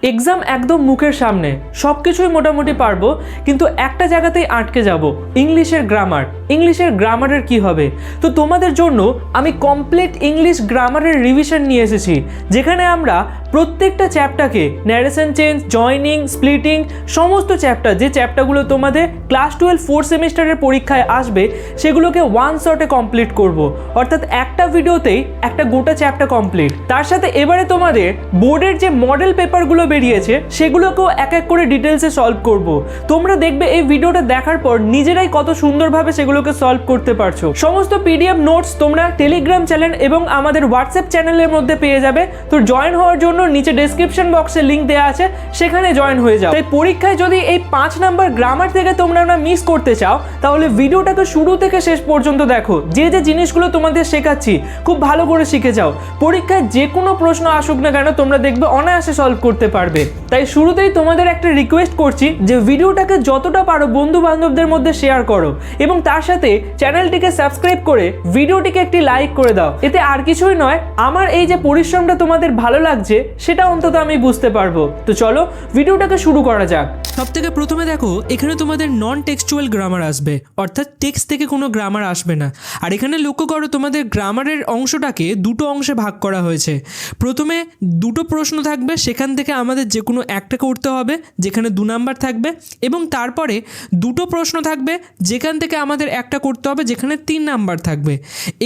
Exam একদম মুখের সামনে, সব কিছুই মোটামুটি পারবো, কিন্তু একটা জায়গাতেই আটকে যাব, ইংলিশের গ্রামার। ইংলিশের গ্রামারের কি হবে? তো তোমাদের জন্য আমি কমপ্লিট ইংলিশ গ্রামারের রিভিশন নিয়ে এসেছি, যেখানে আমরা প্রত্যেকটা চ্যাপ্টারকে ন্যারেশন চেঞ্জ, জয়নিং, স্প্লিটিং, সমস্ত চ্যাপ্টার, যে চ্যাপ্টারগুলো তোমাদের ক্লাস 12 4 সেমিস্টারের পরীক্ষায় আসবে, সেগুলোকে ওয়ান শটে কমপ্লিট করব। অর্থাৎ একটা ভিডিওতেই একটা গোটা চ্যাপ্টার কমপ্লিট। তার সাথে এবারে তোমাদের বোর্ডের যে মডেল পেপারগুলো বেরিয়েছে সেগুলোকেও এক এক করে ডিটেলসে সলভ করব। তোমরা দেখবে এই ভিডিওটা দেখার পর নিজেরাই কত সুন্দরভাবে সেগুলোকে সলভ করতে পারছো। সমস্ত পিডিএফ নোটস তোমরা টেলিগ্রাম চ্যানেল এবং আমাদের হোয়াটসঅ্যাপ চ্যানেলের মধ্যে পেয়ে যাবে। তো জয়েন হওয়ার জন্য নিচে ডেসক্রিপশন বক্সে লিঙ্ক দেওয়া আছে, সেখানে জয়েন হয়ে যাও। তাই পরীক্ষায় যদি এই 5 নাম্বার গ্রামার থেকে তোমরা না মিস করতে চাও, তাহলে ভিডিওটাকে শুরু থেকে শেষ পর্যন্ত দেখো। যে যে জিনিসগুলো তোমাদের শেখাচ্ছি খুব ভালো করে শিখে যাও। পরীক্ষায় যে কোনো প্রশ্ন আসুক না কেন তোমরা দেখবে অনায়াসে সলভ করতে পারবে। তাই শুরুতেই তোমাদের একটা রিকোয়েস্ট করছি যে ভিডিওটাকে যতটা পারো বন্ধু বান্ধবদের মধ্যে শেয়ার করো এবং তার সাথে চ্যানেলটিকে সাবস্ক্রাইব করে ভিডিওটিকে একটি লাইক করে দাও। এতে আর কিছুই নয়, আমার এই যে পরিশ্রমটা তোমাদের ভালো লাগছে সেটা অন্তত আমি বুঝতে পারবো। তো চলো ভিডিওটাকে শুরু করা যাক। সবথেকে প্রথমে দেখো, এখানে তোমাদের নন টেক্সচুয়াল গ্রামার আসবে, অর্থাৎ টেক্সট থেকে কোনো গ্রামার আসবে না। আর এখানে লক্ষ্য করো, তোমাদের গ্রামারের অংশটাকে দুটো অংশে ভাগ করা হয়েছে। প্রথমে দুটো প্রশ্ন থাকবে, সেখান থেকে আমাদের যে কোনো একটা করতে হবে, যেখানে 2 নাম্বার থাকবে, এবং তারপরে দুটো প্রশ্ন থাকবে, যেখান থেকে আমাদের একটা করতে হবে, যেখানে 3 নাম্বার থাকবে।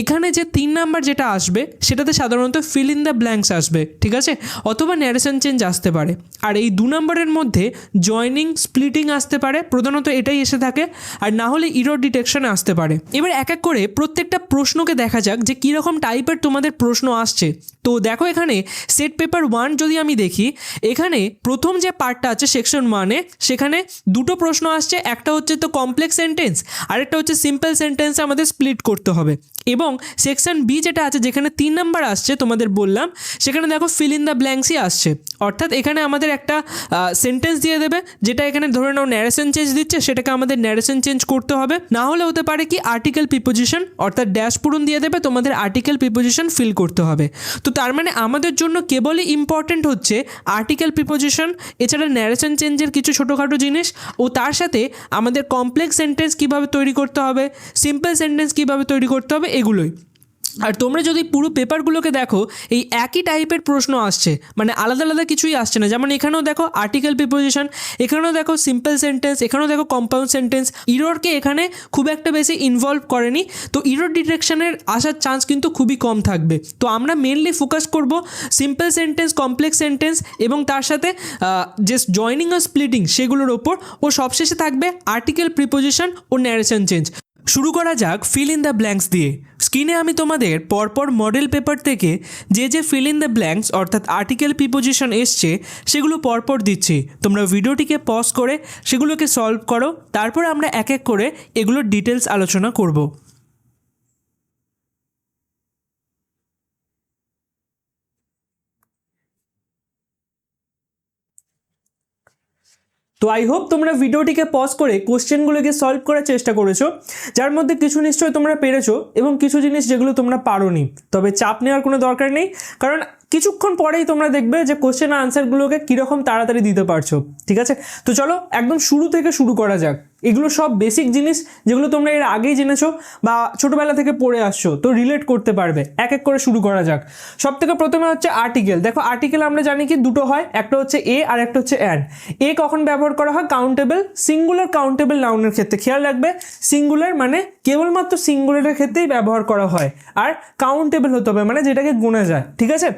এখানে যে 3 নাম্বার যেটা আসবে সেটাতে সাধারণত ফিল ইন দ্য ব্ল্যাঙ্কস আসবে, ঠিক আছে, অথবা ন্যারেশন চেঞ্জ আসতে পারে। আর এই 2 নাম্বারের মধ্যে জয়নিং, স্প্লিটিং আসতে পারে, প্রধানত এটাই এসে থাকে, আর না হলে ইরর ডিটেকশন আসতে পারে। এবার এক এক করে প্রত্যেকটা প্রশ্নকে দেখা যাক যে কীরকম টাইপের তোমাদের প্রশ্ন আসছে। তো দেখো, এখানে সেট পেপার 1 যদি আমি দেখি, এখানে প্রথম যে পার্টটা আছে সেকশন 1-এ, সেখানে দুটো প্রশ্ন আসছে। একটা হচ্ছে তো কমপ্লেক্স সেন্টেন্স, আরেকটা হচ্ছে সিম্পল সেন্টেন্সে আমাদের স্প্লিট করতে হবে। এবং সেকশন বি যেটা আছে, যেখানে 3 নাম্বার আসছে তোমাদের বললাম, সেখানে দেখো ফিল ইন দ্য ব্ল্যাঙ্কসই আসছে। অর্থাৎ এখানে আমাদের একটা সেন্টেন্স দিয়ে দেবে, যেটা এখানে ধরে নাও ন্যারেশন চেঞ্জ দিচ্ছে, সেটাকে আমাদের ন্যারেশন চেঞ্জ করতে হবে। না হলে হতে পারে কি আর্টিকেল প্রিপোজিশন, অর্থাৎ ড্যাশ পূরণ দিয়ে দেবে, তোমাদের আর্টিকেল প্রিপোজিশন ফিল করতে হবে। তো তার মানে আমাদের জন্য কেবলই ইম্পর্টেন্ট হচ্ছে আর্টিকেল প্রিপোজিশন, এছাড়া ন্যারেশন চেঞ্জের কিছু ছোটোখাটো জিনিস, ও তার সাথে আমাদের কমপ্লেক্স সেন্টেন্স কীভাবে তৈরি করতে হবে, সিম্পল সেন্টেন্স কীভাবে তৈরি করতে হবে, এগুলোই। আর তোমরা যদি পুরো পেপারগুলোকে দেখো, এই একই টাইপের প্রশ্ন আসছে, মানে আলাদা আলাদা কিছুই আসছে না। যেমন এখানেও দেখো আর্টিকেল প্রিপোজিশন, এখানেও দেখো সিম্পল সেন্টেন্স, এখানেও দেখো কম্পাউন্ড সেন্টেন্স। ইররকে এখানে খুব একটা বেশি ইনভলভ করেনি, তো ইরর ডিটেকশনের আসার চান্স কিন্তু খুবই কম থাকবে। তো আমরা মেনলি ফোকাস করব সিম্পল সেন্টেন্স, কমপ্লেক্স সেন্টেন্স এবং তার সাথে যে জয়নিং আর স্প্লিটিং সেগুলোর ওপর, ও সবশেষে থাকবে আর্টিকেল প্রিপোজিশন ও ন্যারেশন চেঞ্জ। শুরু করা যাক ফিল ইন দ্য ব্ল্যাঙ্কস দিয়ে। স্ক্রিনে আমি তোমাদের পরপর মডেল পেপার থেকে যে যে ফিল ইন দ্য ব্ল্যাঙ্কস অর্থাৎ আর্টিকেল প্রিপোজিশন এসছে সেগুলো পরপর দিচ্ছি। তোমরা ভিডিওটিকে পজ করে সেগুলোকে সলভ করো, তারপর আমরা এক এক করে এগুলোর ডিটেলস আলোচনা করব। তো আই হোপ তোমরা ভিডিওটিকে পজ করে কোশ্চেনগুলোকে সলভ করার চেষ্টা করেছো, যার মধ্যে কিছু নিশ্চয়ই তোমরা পেরেছো এবং কিছু জিনিস যেগুলো তোমরা পারোনি। তবে চাপ নেওয়ার কোনো দরকার নেই, কারণ কিছুক্ষণ পরেই তোমরা দেখবে যে কোশ্চেন আনসারগুলোকে কীরকম তাড়াতাড়ি দিতে পারছো, ঠিক আছে। তো চলো একদম শুরু থেকে শুরু করা যাক। এগুলো সব বেসিক জিনিস, যেগুলো তোমরা এর আগেই জেনেছো বা ছোটোবেলা থেকে পড়ে আসছো, তো রিলেট করতে পারবে। এক এক করে শুরু করা যাক। সব থেকে প্রথমে হচ্ছে আর্টিকেল। দেখো আর্টিকেল আমরা জানি কি দুটো হয়, একটা হচ্ছে এ আর একটা হচ্ছে অ্যান। এ কখন ব্যবহার করা হয়? কাউন্টেবল, সিঙ্গুলার কাউন্টেবল নাউনের ক্ষেত্রে। খেয়াল রাখবে, সিঙ্গুলার মানে কেবলমাত্র সিঙ্গুলারের ক্ষেত্রেই ব্যবহার করা হয়, আর কাউন্টেবল হতে হবে মানে যেটাকে গোনা যায়, ঠিক আছে।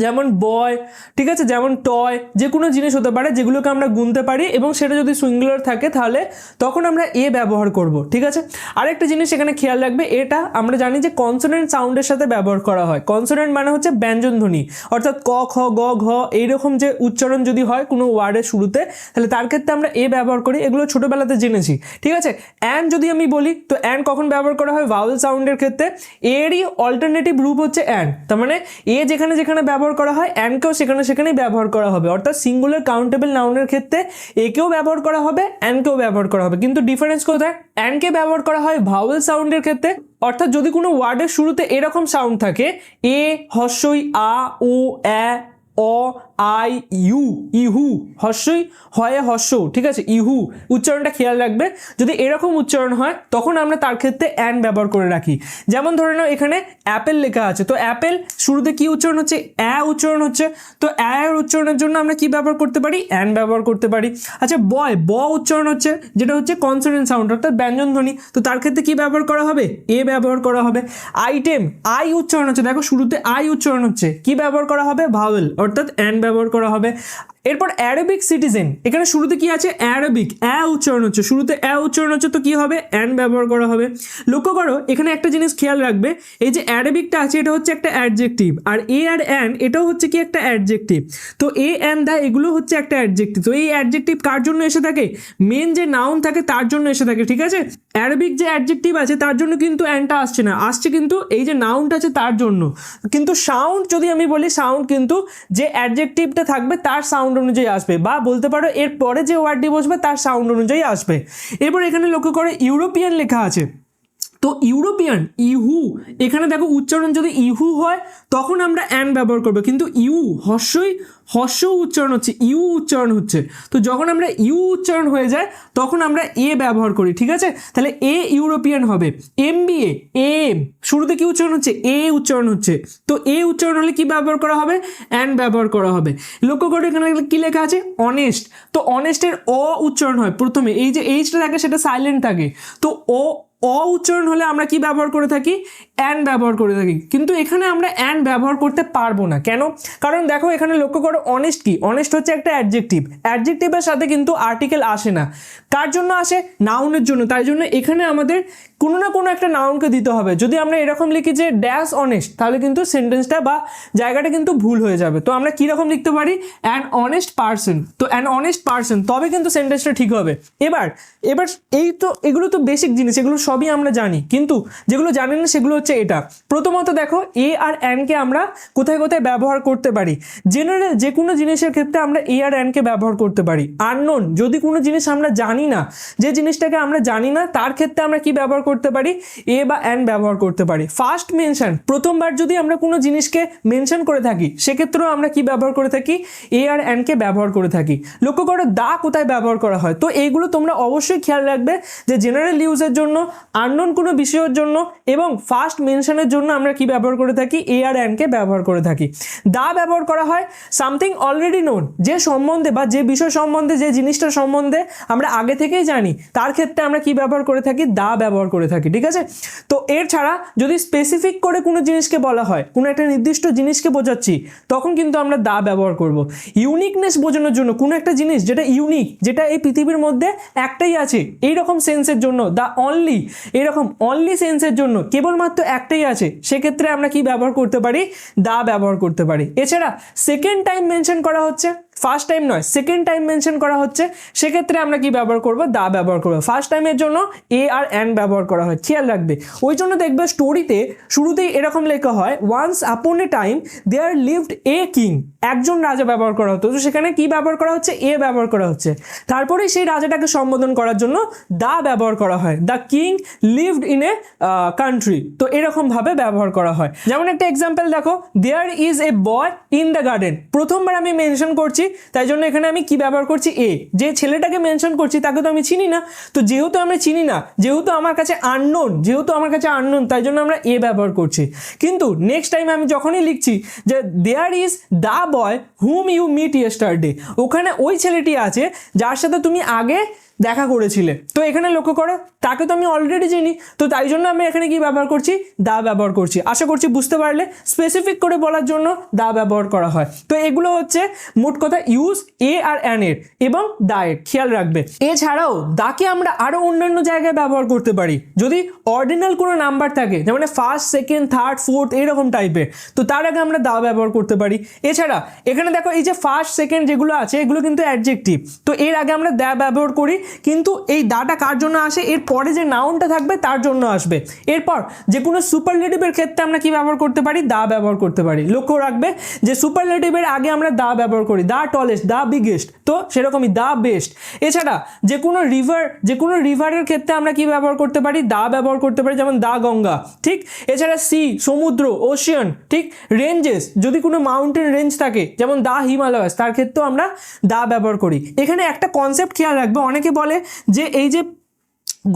যেমন বয়, ঠিক আছে, যেমন টয়, যে কোনো জিনিস হতে পারে যেগুলোকে আমরা গুনতে পারি, এবং সেটা যদি সিঙ্গুলার থাকে তাহলে তখন আমরা এ ব্যবহার করব, ঠিক আছে। আরেকটা জিনিস এখানে খেয়াল রাখবে, এটা আমরা জানি যে কনসোনেন্ট সাউন্ডের সাথে ব্যবহার করা হয়। কনসোনেন্ট মানে হচ্ছে ব্যঞ্জন ধ্বনি, অর্থাৎ ক, খ, গ, ঘ এইরকম যে উচ্চারণ যদি হয় কোনো ওয়ার্ডের শুরুতে, তাহলে তার ক্ষেত্রে আমরা এ ব্যবহার করি। এগুলো ছোটোবেলাতে জেনেছি, ঠিক আছে। অ্যান যদি আমি বলি, তো অ্যান কখন ব্যবহার করা হয়? ভাওয়েল সাউন্ডের ক্ষেত্রে। এরই অল্টারনেটিভ রূপ হচ্ছে অ্যান, তার মানে এ যেখানে যেখানে ব্যবহার করা হয় অ্যানকেও সেখানে সেখানেই ব্যবহার করা হবে। অর্থাৎ সিঙ্গুলার কাউন্টেবল নাউনের ক্ষেত্রে একেও ব্যবহার করা হবে, অ্যানকেও ব্যবহার করা হবে। কিন্তু ডিফারেন্স কোথায়? অ্যানকে ব্যবহার করা হয় ভাওয়েল সাউন্ডের ক্ষেত্রে, অর্থাৎ যদি কোনো ওয়ার্ডের শুরুতে এরকম সাউন্ড থাকে, এ, হস্যই, আ, ও, অ্যা, অ, আই ইউ, ইহু, হর্ষই হয়ে হর্ষ, ঠিক আছে, ইহু উচ্চারণটা খেয়াল রাখবে। যদি এরকম উচ্চারণ হয় তখন আমরা তার ক্ষেত্রে অ্যান ব্যবহার করে রাখি। যেমন ধরে নাও এখানে অ্যাপেল লেখা আছে, তো অ্যাপেল শুরুতে কি উচ্চারণ হচ্ছে, উচ্চারণ হচ্ছে, তো এর উচ্চারণের জন্য আমরা কি ব্যবহার করতে পারি, অ্যান ব্যবহার করতে পারি। আচ্ছা বয়, উচ্চারণ হচ্ছে, যেটা হচ্ছে কনসোনেন্ট সাউন্ড অর্থাৎ ব্যঞ্জন ধ্বনি, তো তার ক্ষেত্রে কি ব্যবহার করা হবে, ব্যবহার করা হবে। আইটেম, আই উচ্চারণ হচ্ছে, দেখো শুরুতে আই উচ্চারণ হচ্ছে, কি ব্যবহার করা হবে, ভাওয়েল অর্থাৎ অ্যান ব্যবহার করা হবে। এরপর অ্যারাবিক সিটিজেন, এখানে শুরুতে কি আছে, অ্যারাবিক, উচ্চারণ হচ্ছে, শুরুতে উচ্চারণ হচ্ছে, তো কি হবে, অ্যান ব্যবহার করা হবে। লক্ষ্য করো এখানে একটা জিনিস খেয়াল রাখবে, এই যে অ্যারাবিকটা আছে এটা হচ্ছে একটা অ্যাডজেক্টিভ, আর আর অ্যান এটাও হচ্ছে কি একটা অ্যাডজেক্টিভ। তো অ্যান দা এগুলো হচ্ছে একটা অ্যাডজেক্টিভ। তো এই অ্যাডজেক্টিভ কার জন্য এসে থাকে, মেন যে নাউন থাকে তার জন্য এসে থাকে, ঠিক আছে। অ্যারাবিক যে অ্যাডজেক্টিভ আছে তার জন্য কিন্তু অ্যানটা আসছে না, আসছে কিন্তু এই যে নাউনটা আছে তার জন্য। কিন্তু সাউন্ড যদি আমি বলি, সাউন্ড কিন্তু যে অ্যাডজেক্টিভটা থাকবে তার সাউন্ড অনুযায়ী আসবে, বা বলতে পারো এর পরে যে ওয়ার্ডটি বসবে তার সাউন্ড অনুযায়ী আসবে। এরপর এখানে লক্ষ্য করে ইউরোপিয়ান লেখা আছে, তো ইউরোপিয়ান, ইহু, এখানে দেখো উচ্চারণ যদি ইহু হয় তখন আমরা অ্যান ব্যবহার করবো, কিন্তু ইউ হর্ষ উচ্চারণ হচ্ছে, ইউ উচ্চারণ হচ্ছে, তো যখন আমরা ইউ উচ্চারণ হয়ে যায় তখন আমরা ব্যবহার করি, ঠিক আছে। তাহলে ইউরোপিয়ান হবে। এমবিএ, শুরুতে কি উচ্চারণ হচ্ছে, উচ্চারণ হচ্ছে, তো উচ্চারণ হলে কি ব্যবহার করা হবে, অ্যান ব্যবহার করা হবে। লক্ষ্য করো এখানে কি লেখা আছে, অনেস্ট, তো অনেস্টের উচ্চারণ হয় প্রথমে, এই যে এইচটা থাকে সেটা সাইলেন্ট থাকে, তো উচ্চারণ হলে আমরা কি ব্যবহার করে থাকি, অ্যান ব্যবহার করে থাকি। কিন্তু এখানে আমরা অ্যান ব্যবহার করতে পারবো না, কেন, কারণ দেখো এখানে লক্ষ্য করো অনেস্ট কি, অনেস্ট হচ্ছে একটা অ্যাডজেক্টিভ, অ্যাডজেক্টিভের সাথে কিন্তু আর্টিকেল আসে না, কার জন্য আসে, নাউনের জন্য। তাই জন্য এখানে আমাদের কোনো না কোনো একটা নাউনকে দিতে হবে। যদি আমরা এরকম লিখি যে ড্যাশ অনেস্ট, তাহলে কিন্তু সেন্টেন্সটা বা জায়গাটা কিন্তু ভুল হয়ে যাবে। তো আমরা কীরকম লিখতে পারি, অ্যান অনেস্ট পার্সন, তো অ্যান অনেস্ট পার্সন, তবে কিন্তু সেন্টেন্সটা ঠিক হবে। এবার এগুলো তো বেসিক জিনিস, এগুলো সবই আমরা জানি, কিন্তু যেগুলো জানি না সেগুলো হচ্ছে এটা। প্রথমত দেখো আর অ্যানকে আমরা কোথায় কোথায় ব্যবহার করতে পারি। জেনারেল যে কোনো জিনিসের ক্ষেত্রে আমরা আর অ্যানকে ব্যবহার করতে পারি। আননোন, যদি কোনো জিনিস আমরা জানি না, যে জিনিসটাকে আমরা জানি না তার ক্ষেত্রে আমরা কি ব্যবহার করতে পারি, বা অ্যান ব্যবহার করতে পারি। ফার্স্ট মেনশন, প্রথমবার যদি আমরা কোনো জিনিসকে মেনশন করে থাকি সেক্ষেত্রেও আমরা কি ব্যবহার করে থাকি, আর অ্যানকে ব্যবহার করে থাকি। লক্ষ্য করো দা কোথায় ব্যবহার করা হয়, তো এইগুলো তোমরা অবশ্যই খেয়াল রাখবে যে জেনারেল ইউজের জন্য, আননোন কোনো বিষয়ের জন্য এবং ফার্স্ট মেনশনের জন্য আমরা কি ব্যবহার করে থাকি, আর অ্যানকে ব্যবহার করে থাকি। দা ব্যবহার করা হয় সামথিং অলরেডি নোন, যে সম্বন্ধে বা যে বিষয় সম্বন্ধে, যে জিনিসটার সম্বন্ধে আমরা আগে থেকেই জানি, তার ক্ষেত্রে আমরা কি ব্যবহার করে থাকি, দা ব্যবহার করে থাকি, ঠিক আছে। তো এর ছাড়া যদি স্পেসিফিক করে কোনো জিনিসকে বলা হয়, কোনো একটা নির্দিষ্ট জিনিসকে বোঝাচ্ছি, তখন কিন্তু আমরা দা ব্যবহার করব। ইউনিকনেস বোঝানোর জন্য, কোনো একটা জিনিস যেটা ইউনিক, যেটা এই পৃথিবীর মধ্যে একটাই আছে, এইরকম সেন্সের জন্য দা অনলি, এরকম অনলি সেন্সের জন্য কেবলমাত্র একটাই আছে, সেক্ষেত্রে আমরা কি ব্যবহার করতে পারি, দা ব্যবহার করতে পারি। এছাড়া সেকেন্ড টাইম মেনশন করা হচ্ছে, ফার্স্ট টাইম নয়, সেকেন্ড টাইম মেনশন করা হচ্ছে, সেক্ষেত্রে আমরা কি ব্যবহার করব, দা ব্যবহার করবো। ফার্স্ট টাইমের জন্য আর অ্যান ব্যবহার করা হয়, খেয়াল রাখবে। ওই জন্য দেখবে স্টোরিতে শুরুতেই এরকম লেখা হয়, once upon a time there lived a king, একজন রাজা ব্যবহার করা হতো, তো সেখানে কি ব্যবহার করা হচ্ছে, ব্যবহার করা হচ্ছে, তারপরে সেই রাজাটাকে সম্বোধন করার জন্য দা ব্যবহার করা হয়। The king lived in a country, তো এরকম ভাবে ব্যবহার করা হয়। যেমন একটা এক্সাম্পল দেখো, there is a boy in the garden, প্রথমবার আমি মেনশন করছি, তাই জন্য এখানে আমি কি ব্যবহার করছি, যে ছেলেটাকে মেনশন করছি তাকে তো আমি চিনি না, তো যেহেতু আমি চিনি না, যেহেতু আমার কাছে আননোন, তাই জন্য আমরা ব্যবহার করছি। কিন্তু নেক্সট টাইম আমি যখনই লিখছি যে there is the boy whom you meet yesterday, ওখানে ওই ছেলেটি আছে যার সাথে তুমি আগে দেখা করেছিলে, তো এখানে লক্ষ্য করো তাকে তো আমি অলরেডি চিনি, তো তাই জন্য আমি এখানে কি ব্যবহার করছি, দা ব্যবহার করছি। আশা করছি বুঝতে পারলে, স্পেসিফিক করে বলার জন্য দা ব্যবহার করা হয়। তো এগুলো হচ্ছে মোট কথা ইউজ আর অ্যান এর এবং দা এর, খেয়াল রাখবে। এছাড়াও দাকে আমরা আরো অন্যান্য জায়গায় ব্যবহার করতে পারি। যদি অর্ডিনাল কোনো নাম্বার থাকে, যেমন ফার্স্ট, সেকেন্ড, থার্ড, ফোর্থ এরকম টাইপের, তো তার আগে আমরা দা ব্যবহার করতে পারি। এছাড়া এখানে দেখো এই যে ফার্স্ট, সেকেন্ড যেগুলো আছে এগুলো কিন্তু অ্যাডজেক্টিভ, তো এর আগে আমরা দা ব্যবহার করি, কিন্তু এই দাটা কার জন্য আসে, এর পরে যে নাউনটা থাকবে তার জন্য আসবে। এরপর যে কোনো সুপারলেটিভের ক্ষেত্রে আমরা কি ব্যবহার করতে পারি, দা ব্যবহার করতে পারি। লক্ষ্য রাখবে যে সুপারলেটিভের আগে আমরা দা ব্যবহার করি, দা টলেস্ট, দা বিগেস্ট, তো সেরকমই দা বেস্ট। এছাড়া যে কোনো রিভারের ক্ষেত্রে আমরা কি ব্যবহার করতে পারি, দা ব্যবহার করতে পারি, যেমন দা গঙ্গা, ঠিক। এছাড়া সি সমুদ্র, ওশিয়ান, ঠিক। রেঞ্জেস যদি কোনো মাউন্টেন রেঞ্জ থাকে যেমন দা হিমালয়াস, তার ক্ষেত্রেও আমরা দা ব্যবহার করি। এখানে একটা কনসেপ্ট খেয়াল রাখবে, অনেকে বলে যে এই যে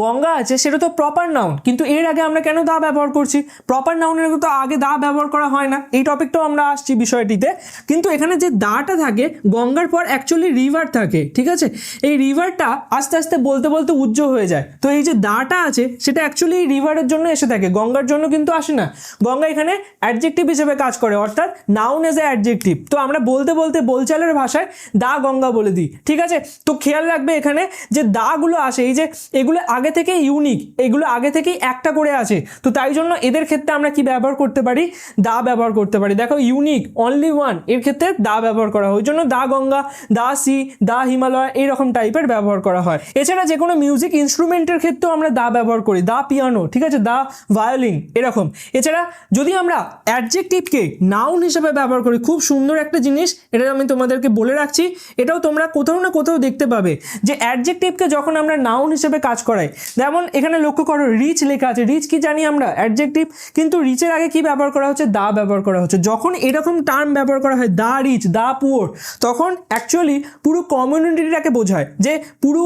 গঙ্গা আছে সেটা তো প্রপার নাউন, কিন্তু এর আগে আমরা কেন দা ব্যবহার করছি? প্রপার নাউনের তো আগে দা ব্যবহার করা হয় না, এই টপিকটাও আমরা আসছি বিষয়টিতে। কিন্তু এখানে যে দাটা থাকে গঙ্গার পর অ্যাকচুয়ালি রিভার থাকে, ঠিক আছে। এই রিভারটা আস্তে আস্তে বলতে বলতে উজ্জ্ব হয়ে যায়, তো এই যে দাটা আছে সেটা অ্যাকচুয়ালি এই রিভারের জন্য এসে থাকে, গঙ্গার জন্য কিন্তু আসে না। গঙ্গা এখানে অ্যাডজেক্টিভ হিসেবে কাজ করে, অর্থাৎ নাউন এজ এ অ্যাডজেক্টিভ। তো আমরা বলতে বলতে বোলচালের ভাষায় দা গঙ্গা বলে দিই, ঠিক আছে। তো খেয়াল রাখবে এখানে যে দাগুলো আসে, এই যে এগুলো আগে থেকে ইউনিক, এগুলো আগে থেকেই একটা করে আছে, তো তাই জন্য এদের ক্ষেত্রে আমরা কি ব্যবহার করতে পারি, দা ব্যবহার করতে পারি। দেখো ইউনিক, অনলি ওয়ান, এর ক্ষেত্রে দা ব্যবহার করা হয়, ওই জন্য দা গঙ্গা, দা সি, দা হিমালয় এইরকম টাইপের ব্যবহার করা হয়। এছাড়া যে কোনো মিউজিক ইনস্ট্রুমেন্টের ক্ষেত্রেও আমরা দা ব্যবহার করি, দা পিয়ানো, ঠিক আছে, দা ভায়োলিন, এরকম। এছাড়া যদি আমরা অ্যাডজেক্টিভকে নাউন হিসেবে ব্যবহার করি, খুব সুন্দর একটা জিনিস, এটা আমি তোমাদেরকে বলে রাখছি, এটাও তোমরা কোথাও না কোথাও দেখতে পাবে যে অ্যাডজেক্টিভকে যখন আমরা নাউন হিসেবে কাজ করাই, যেমন এখানে লক্ষ্য করো রিচ লেখা আছে, রিচ কি জানি আমরা অ্যাডজেক্টিভ, কিন্তু রিচের আগে কি ব্যবহার করা হচ্ছে, দা ব্যবহার করা হচ্ছে। যখন এরকম টার্ম ব্যবহার করা হয় দা রিচ, দা পুয়ার, তখন অ্যাকচুয়ালি পুরো কমিউনিটিটাকে বোঝায়, যে পুরো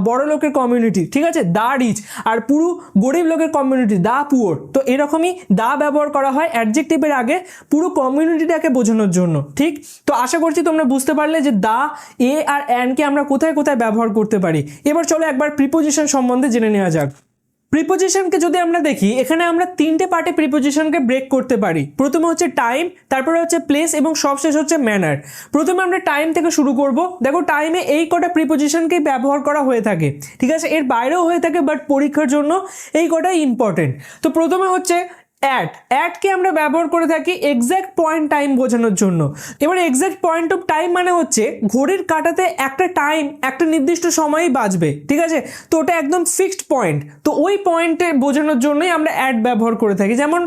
বড় লোকের কমিউনিটি, ঠিক আছে, দা রিচ, আর পুরো গরিব লোকের কমিউনিটি দা পুয়ার। তো এরকমই দা ব্যবহার করা হয় অ্যাডজেক্টিভের আগে পুরো কমিউনিটিটাকে বোঝানোর জন্য, ঠিক। তো আশা করছি তোমরা বুঝতে পারলে যে দা, এ আর অ্যানকে আমরা কোথায় কোথায় ব্যবহার করতে পারি। এবার চলো একবার প্রিপোজিশন সম্বন্ধে জেনে নেওয়া যাক। প্রিপোজিশনকে যদি আমরা দেখি, এখানে আমরা তিনটে পার্টে প্রিপোজিশনকে ব্রেক করতে পারি। প্রথমে হচ্ছে টাইম, তারপরে হচ্ছে প্লেস, এবং সবশেষ হচ্ছে ম্যানার। প্রথমে আমরা টাইম থেকে শুরু করব। দেখো টাইমে এই কটা প্রিপোজিশনকেই ব্যবহার করা হয়ে থাকে, ঠিক আছে, এর বাইরেও হয়ে থাকে, বাট পরীক্ষার জন্য এই কটাই ইম্পর্টেন্ট। তো প্রথমে হচ্ছে অ্যাটকে আমরা ব্যবহার করে থাকি এক্স্যাক্ট পয়েন্ট টাইম বোঝানোর জন্য। এবার এক্স্যাক্ট পয়েন্ট অফ টাইম মানে হচ্ছে ঘড়ির কাঁটাতে একটা টাইম একটা নির্দিষ্ট সময়ই বাজবে, ঠিক আছে, তো ওটা একদম ফিক্সড পয়েন্ট, তো ওই পয়েন্টে বোঝানোর জন্যই আমরা অ্যাট ব্যবহার করে থাকি। যেমন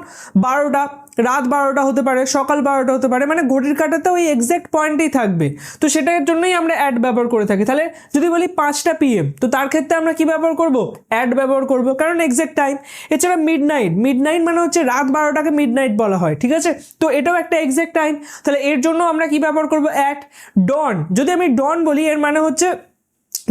12টা, রাত 12টা হতে পারে, সকাল 12টা হতে পারে, মানে ঘড়ির কাঁটাতে ওই এক্স্যাক্ট পয়েন্টেই থাকবে, তো সেটার জন্যই আমরা অ্যাট ব্যবহার করে থাকি। তাহলে যদি বলি 5টা PM, তো তার ক্ষেত্রে আমরা কি ব্যবহার করব, অ্যাট ব্যবহার করব, কারণ এক্স্যাক্ট টাইম। এছাড়া মিডনাইট, মিডনাইট মানে হচ্ছে রাত 12টাকে মিডনাইট বলা হয়, ঠিক আছে, তো এটাও একটা এক্স্যাক্ট টাইম, তাহলে এর জন্য আমরা কি ব্যবহার করব, অ্যাট। ডন, যদি আমি ডন বলি এর মানে হচ্ছে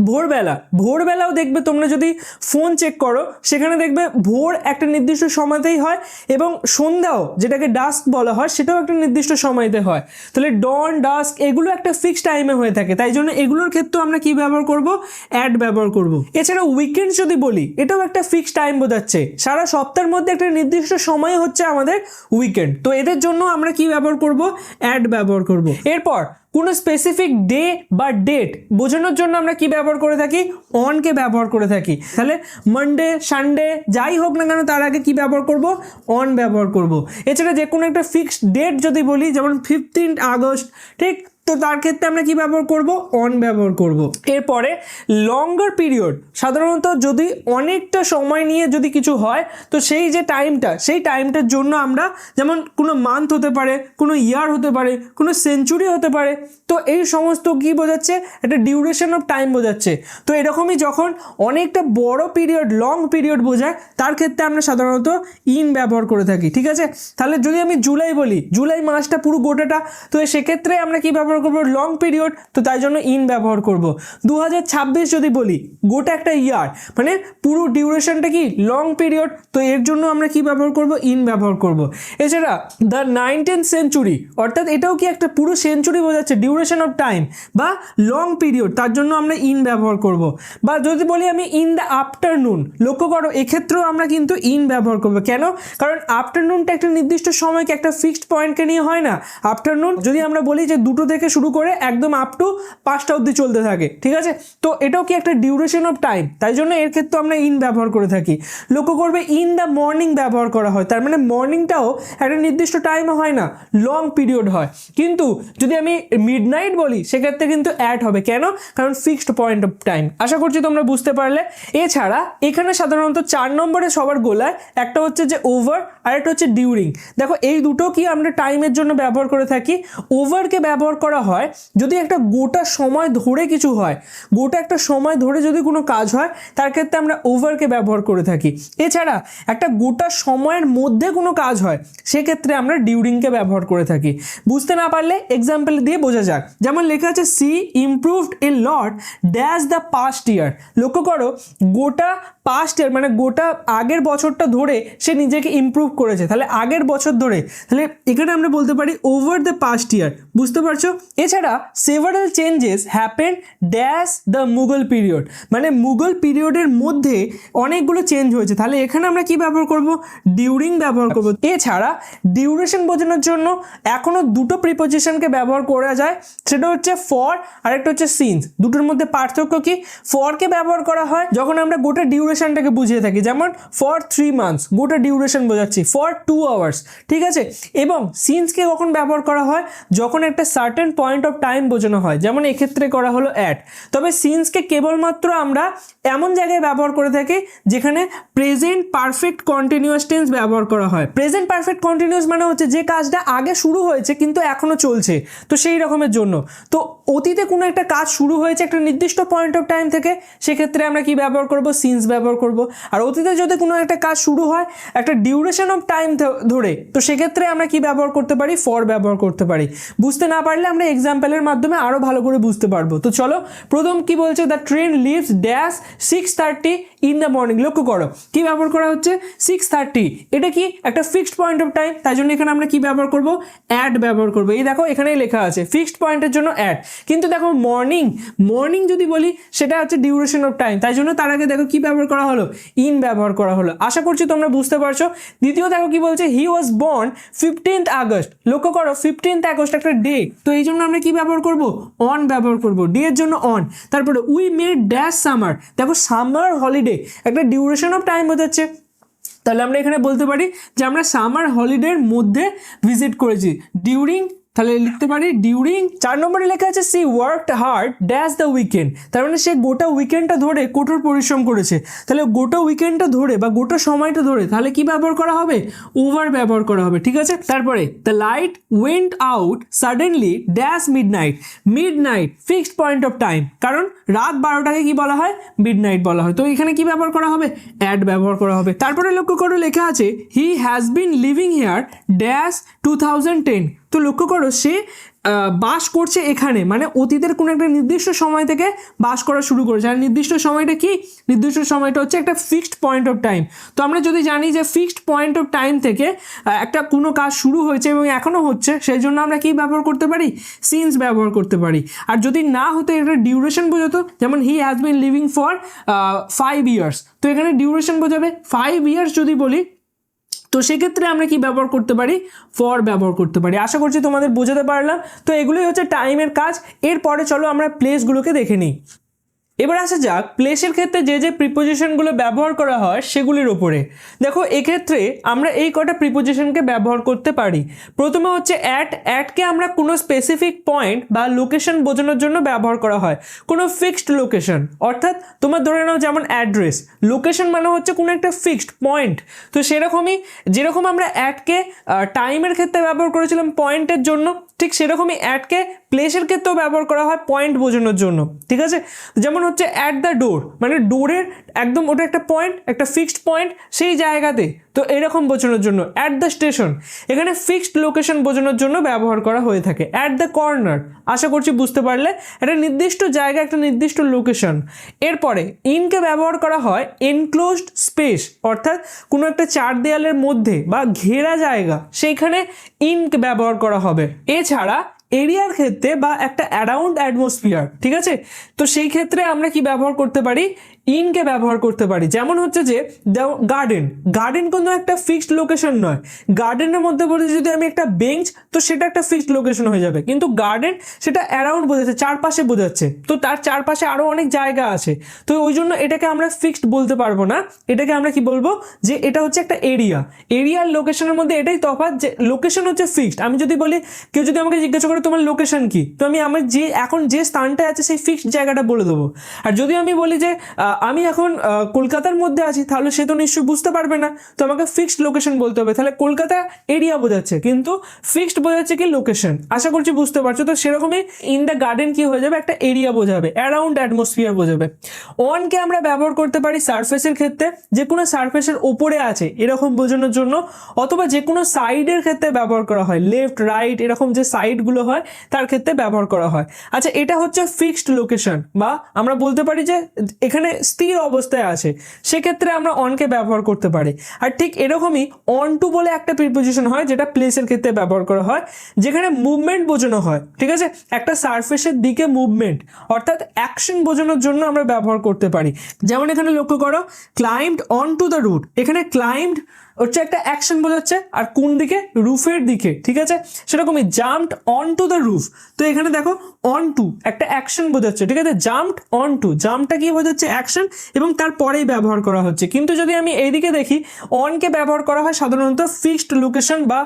ভোরবেলা। ভোরবেলাও দেখবে তোমরা যদি ফোন চেক করো সেখানে দেখবে ভোর একটা নির্দিষ্ট সময়তেই হয়, এবং সন্ধ্যাও যেটাকে ডাস্ক বলা হয় সেটাও একটা নির্দিষ্ট সময়তে হয়। তাহলে ডন, ডাস্ক এগুলো একটা ফিক্সড টাইমে হয়ে থাকে, তাই জন্য এগুলোর ক্ষেত্রেও আমরা কি ব্যবহার করব, অ্যাট ব্যবহার করব। এছাড়া উইকেন্ড যদি বলি, এটাও একটা ফিক্সড টাইম বোঝাচ্ছে, সারা সপ্তাহের মধ্যে একটা নির্দিষ্ট সময় হচ্ছে আমাদের উইকেন্ড, তো এদের জন্য আমরা কি ব্যবহার করব, অ্যাট ব্যবহার করব। এরপর কোনো স্পেসিফিক ডে বা ডেট বোঝানোর জন্য আমরা কি ব্যবহার করে থাকি, অনকে ব্যবহার করে থাকি। তাহলে মানডে, সানডে যাই হোক না কেন তার আগে কি ব্যবহার করব, অন ব্যবহার করব। এছাড়া যে কোনো একটা ফিক্সড ডেট যদি বলি, যেমন 15 আগস্ট, ঠিক, তো তার ক্ষেত্রে আমরা কি ব্যবহার করব, অন ব্যবহার করব। এরপরে লঙ্গার পিরিয়ড, সাধারণত যদি অনেকটা সময় নিয়ে যদি কিছু হয়, তো সেই যে টাইমটা, সেই টাইমটার জন্য আমরা, যেমন কোনো মান্থ হতে পারে, কোনো ইয়ার হতে পারে, কোনো সেঞ্চুরি হতে পারে, তো এই সমস্ত কি বোঝাচ্ছে, একটা ডিউরেশন অফ টাইম বোঝাচ্ছে। তো এরকমই যখন অনেকটা বড় পিরিয়ড, লং পিরিয়ড বোঝায়, তার ক্ষেত্রে আমরা সাধারণত ইন ব্যবহার করে থাকি, ঠিক আছে। তাহলে যদি আমি জুলাই বলি, জুলাই মাসটা পুরো গোটাটা, তো সেক্ষেত্রে আমরা কি ব্যবহার করব, লং পিরিয়ড, তো তাই জন্য ইন ব্যবহার করব। 2026 যদি বলি, গোটা একটা ইয়ার, মানে পুরো ডিউরেশনটা কি লং পিরিয়ড, তো এর জন্য আমরা কি ব্যবহার করব, ইন ব্যবহার করব। এছাড়া দ্য 19th সেঞ্চুরি, অর্থাৎ এটাও কি একটা পুরো সেঞ্চুরি বোঝাচ্ছে, ডিউরেশন অফ টাইম বা লং পিরিয়ড, তার জন্য আমরা ইন ব্যবহার করব। বা যদি বলি আমি ইন দ্য আফটারনুন, লক্ষ্য করো এক্ষেত্রেও আমরা কিন্তু ইন ব্যবহার করব। কেন, কারণ আফটারনুনটা একটা নির্দিষ্ট সময়কে, একটা ফিক্সড পয়েন্টকে নিয়ে হয় না। আফটারনুন যদি আমরা বলি যে 2টো থেকে শুরু করে একদম আপ টু 5টা অবধি চলতে থাকে, ঠিক আছে। তো এটাও কি একটা ডিউরেশন অফ টাইম, তাই জন্য এর ক্ষেত্রে আমরা ইন ব্যবহার করে থাকি। লক্ষ্য করবে ইন দ্য মর্নিং ব্যবহার করা হয়, তার মানে মর্নিংটাও একটা নির্দিষ্ট টাইমে হয় না, লং পিরিয়ড হয়। কিন্তু যদি আমি মিডনাইট বলি সেক্ষেত্রে কিন্তু অ্যাট হবে, কেন? কারণ ফিক্সড পয়েন্ট অফ টাইম। আশা করছি তোমরা বুঝতে পারলে। এছাড়া এখানে সাধারণত 4 নম্বরে সবার গোলায় একটা হচ্ছে যে ওভার আর একটা হচ্ছে ডিউরিং। দেখো এই দুটো কি আমরা টাইমের জন্য ব্যবহার করে থাকি। ওভারকে ব্যবহার করা হয় যদি একটা গোটা সময় ধরে কিছু হয়, গোটা একটা সময় ধরে যদি কোনো কাজ হয় তার ক্ষেত্রে আমরা ওভারকে ব্যবহার করে থাকি। এছাড়া একটা গোটা সময়ের মধ্যে কোনো কাজ হয় সেক্ষেত্রে আমরা ডিউরিংকে ব্যবহার করে থাকি। বুঝতে না পারলে এক্সাম্পল দিয়ে বোঝা যাক। যেমন লেখা আছে she improved a lot dash the past year. লক্ষ্য করো গোটা পাস্ট ইয়ার মানে গোটা আগের বছরটা ধরে সে নিজেকে ইমপ্রুভ করেছে, তাহলে আগের বছর ধরে, তাহলে এখানে আমরা বলতে পারি ওভার দ্য পাস্ট ইয়ার। বুঝতে পারছো? এছাড়া several changes happen dash the Mughal period, মানে মুঘল পিরিয়ডের মধ্যে অনেকগুলো চেঞ্জ হয়েছে, তাহলে এখানে আমরা কি ব্যবহার করব? ডিউরিং ব্যবহার করব। এছাড়া ডিউরেশন বোঝানোর জন্য এখনো দুটো প্রিপোজিশনকে ব্যবহার করা যায়, সেটা হচ্ছে ফর আর একটা হচ্ছে সিন্স। দুটোর মধ্যে পার্থক্য কি? ফরকে ব্যবহার করা হয় যখন আমরা গোটা ডিউরেশনটাকে বুঝিয়ে থাকি, যেমন ফর 3 মান্থস গোটা ডিউরেশন বোঝাচ্ছি, ফর 2 আওয়ার্স, ঠিক আছে। এবং সিন্সকে কখন ব্যবহার করা হয়? যখন একটা সার্টেন পয়েন্ট অফ টাইম বোঝানো হয়, যেমন এক্ষেত্রে করা হলো অ্যাট। তবে সিন্সকে কেবলমাত্র আমরা এমন জায়গায় ব্যবহার করে থাকি যেখানে প্রেজেন্ট পারফেক্ট কন্টিনিউয়াস টেন্স ব্যবহার করা হয়। প্রেজেন্ট পারফেক্ট কন্টিনিউয়াস মানে হচ্ছে যে কাজটা আগে শুরু হয়েছে কিন্তু এখনো চলছে, তো সেই রকমের জন্য। তো অতীতে কোনো একটা কাজ শুরু হয়েছে একটা নির্দিষ্ট পয়েন্ট অফ টাইম থেকে, সেক্ষেত্রে আমরা কি ব্যবহার করব? সিন্স ব্যবহার করব। আর অতীতে যদি কোনো একটা কাজ শুরু হয় একটা ডিউরেশন অফ টাইম ধরে, তো সেক্ষেত্রে আমরা কি ব্যবহার করতে পারি? ফর ব্যবহার করতে পারি। বুঝতে না পারলে আমরা এক্সাম্পলের মাধ্যমে আরো ভালো করে বুঝতে পারবো। তো চলো, প্রথম কি বলছে? The train lives dash 6:30 in the morning. লক্ষ্য করো কি ব্যবহার করা হচ্ছে? 6:30। এটা কি একটা ফিক্সড পয়েন্ট অফ টাইম, তাই জন্য এখানে আমরা কি ব্যবহার করব? অ্যাট ব্যবহার করবো। এই দেখো এখানেই লেখা আছে ফিক্সড পয়েন্টের জন্য অ্যাট। কিন্তু দেখো মর্নিং যদি বলি সেটা হচ্ছে ডিউরেশন অফ টাইম, তাই জন্য তার আগে দেখো কি ব্যবহার করা হলো? ইন ব্যবহার করা হলো। আশা করছি তোমরা বুঝতে পারছো। দ্বিতীয় দেখো কি বলছে? হি ওয়াজ বর্ন 15th আগস্ট। লক্ষ্য করো 15th আগস্ট একটা ডে, তো এই জন্য আমরা কি ব্যবহার করব? অন ব্যবহার করব, ডে এর জন্য অন। তারপরে উই মেড ড্যাশ সামার। দেখো সামার হলিডে একটা ডিউরেশন অফ টাইম বোঝাচ্ছে, তাহলে আমরা এখানে বলতে পারি যে আমরা সামার হলিডের মধ্যে ভিজিট করেছি। ডিউরিং, তাহলে লিখতে পারি ডিউরিং। 4 নম্বরে লেখা আছে she worked hard dash the weekend. তার মানে সে গোটা উইকেন্ডটা ধরে কঠোর পরিশ্রম করেছে, তাহলে গোটা উইকেন্ডটা ধরে বা গোটা সময়টা ধরে তাহলে কি ব্যবহার করা হবে? ওভার ব্যবহার করা হবে, ঠিক আছে। তারপরে the light went out suddenly dash midnight fixed point of time, কারণ রাত 12টাকে কি বলা হয়? মিডনাইট বলা হয়। তো এখানে কি ব্যবহার করা হবে? অ্যাট ব্যবহার করা হবে। তারপরে লক্ষ্য করো লেখা আছে he has been living here dash 2010। তো লক্ষ্য করো সে বাস করছে এখানে, মানে অতীতের কোনো একটা নির্দিষ্ট সময় থেকে বাস করা শুরু করেছে। আর নির্দিষ্ট সময়টা কি? নির্দিষ্ট সময়টা হচ্ছে একটা ফিক্সড পয়েন্ট অফ টাইম। তো আমরা যদি জানি যে ফিক্সড পয়েন্ট অফ টাইম থেকে একটা কোনো কাজ শুরু হয়েছে এবং এখনও হচ্ছে, সেই জন্য আমরা কি ব্যবহার করতে পারি? সিন্স ব্যবহার করতে পারি। আর যদি না হতো একটা ডিউরেশন বোঝাতো, যেমন he has been living for 5 years, তো এখানে ডিউরেশন বোঝাবে 5 ইয়ার্স যদি বলি, তো সেক্ষেত্রে আমরা কি ব্যবহার করতে পারি? ফর ব্যবহার করতে পারি। আশা করছি তোমাদের বোঝাতে পারলাম। তো এগুলোই হচ্ছে টাইমের কাজ। এরপরে চলো আমরা প্লেসগুলোকে দেখে নিই। এবার আসা যাক প্লেসের ক্ষেত্রে যে যে প্রিপোজিশনগুলো ব্যবহার করা হয় সেগুলির ওপরে। দেখো এক্ষেত্রে আমরা এই কটা প্রিপোজিশনকে ব্যবহার করতে পারি। প্রথমে হচ্ছে অ্যাটকে আমরা কোনো স্পেসিফিক পয়েন্ট বা লোকেশন বোঝানোর জন্য ব্যবহার করা হয়, কোনো ফিক্সড লোকেশন। অর্থাৎ তোমার ধরে নাও যেমন অ্যাড্রেস, লোকেশন মানে হচ্ছে কোনো একটা ফিক্সড পয়েন্ট। তো সেরকমই যেরকম আমরা অ্যাটকে টাইমের ক্ষেত্রে ব্যবহার করেছিলাম পয়েন্টের জন্য, ঠিক সেরকমই অ্যাটকে প্লেসের ক্ষেত্রেও ব্যবহার করা হয় পয়েন্ট বোঝানোর জন্য, ঠিক আছে। যেমন হচ্ছে অ্যাট দ্য ডোর, মানে ডোরের একদম ওটা একটা পয়েন্ট, একটা ফিক্সড পয়েন্ট সেই জায়গাতে, তো এরকম বোঝানোর জন্য। অ্যাট দ্য স্টেশন এখানে ফিক্সড লোকেশন বোঝানোর জন্য ব্যবহার করা হয়ে থাকে। অ্যাট দ্য কর্নার, আশা করছি বুঝতে পারলে, একটা নির্দিষ্ট জায়গা, একটা নির্দিষ্ট লোকেশন। এরপরে ইনকে ব্যবহার করা হয় এনক্লোজড স্পেস, অর্থাৎ কোনো একটা চার দেয়ালের মধ্যে বা ঘেরা জায়গা, সেইখানে ইনকে ব্যবহার করা হবে। এছাড়া এরিয়ার ক্ষেত্রে বা একটা অ্যারাউন্ড অ্যাটমসফিয়ার, ঠিক আছে, তো সেই ক্ষেত্রে আমরা কি ব্যবহার করতে পারি? ইনকে ব্যবহার করতে পারি। যেমন হচ্ছে যে গার্ডেন, গার্ডেন কোনো একটা ফিক্সড লোকেশন নয়। গার্ডেনের মধ্যে বলি যদি আমি একটা বেঞ্চ, তো সেটা একটা ফিক্সড লোকেশন হয়ে যাবে, কিন্তু গার্ডেন সেটা অ্যারাউন্ড বোঝাচ্ছে, চারপাশে বোঝাচ্ছে, তো তার চারপাশে আরও অনেক জায়গা আছে, তো ওই জন্য এটাকে আমরা ফিক্সড বলতে পারবো না। এটাকে আমরা কি বলবো, যে এটা হচ্ছে একটা এরিয়া। এরিয়ার লোকেশনের মধ্যে এটাই তফাৎ যে লোকেশন হচ্ছে ফিক্সড। আমি যদি বলি, কেউ যদি আমাকে জিজ্ঞাসা করে তোমার লোকেশন কি, তো আমি আমার যে এখন যে স্থানটা আছে সেই ফিক্সড জায়গাটা বলে দেবো। আর যদি আমি বলি যে আমি এখন কলকাতার মধ্যে আছি, তাহলে সে তো নিশ্চয়ই বুঝতে পারবে না, তো আমাকে ফিক্সড লোকেশন বলতে হবে। তাহলে কলকাতা এরিয়া বোঝাচ্ছে, কিন্তু ফিক্সড বোঝাচ্ছে কি লোকেশন। আশা করছি বুঝতে পারছো। তো সেরকমই ইন দ্য গার্ডেন কি হয়ে যাবে, একটা এরিয়া বোঝাবে, অ্যারাউন্ড অ্যাটমসফিয়ার বোঝাবে। অনকে আমরা ব্যবহার করতে পারি সারফেসের ক্ষেত্রে, যে কোনো সারফেসের ওপরে আছে এরকম বোঝানোর জন্য, অথবা যে কোনো সাইডের ক্ষেত্রে ব্যবহার করা হয়, লেফট রাইট এরকম যে সাইডগুলো হয় তার ক্ষেত্রে ব্যবহার করা হয়। আচ্ছা, এটা হচ্ছে ফিক্সড লোকেশন, বা আমরা বলতে পারি যে এখানে স্থির অবস্থায় আছে, সেক্ষেত্রে আমরা অনকে ব্যবহার করতে পারি। আর ঠিক এরকমই অন টু বলে একটা প্রিপোজিশন হয়, যেটা প্লেসের ক্ষেত্রে ব্যবহার করা হয়, যেখানে মুভমেন্ট বোঝানো হয়। ঠিক আছে, একটা সারফেসের দিকে মুভমেন্ট অর্থাৎ অ্যাকশন বোঝানোর জন্য আমরা ব্যবহার করতে পারি। যেমন এখানে লক্ষ্য করো, climbed on to the root, এখানে ক্লাইম্বড হচ্ছে একটা অ্যাকশন বোঝাচ্ছে, আর কোন দিকে, রুফের দিকে। ঠিক আছে, সেরকমই jumped on to the roof, তো এখানে দেখো অন টু একটা অ্যাকশন বোঝাচ্ছে। ঠিক আছে, জাম্পড অন টু, জাম্পটা কি বোঝাচ্ছে, অ্যাকশন, এবং তারপরেই ব্যবহার করা হচ্ছে। কিন্তু যদি আমি এইদিকে দেখি, অনকে ব্যবহার করা হয় সাধারণত ফিক্সড লোকেশন বা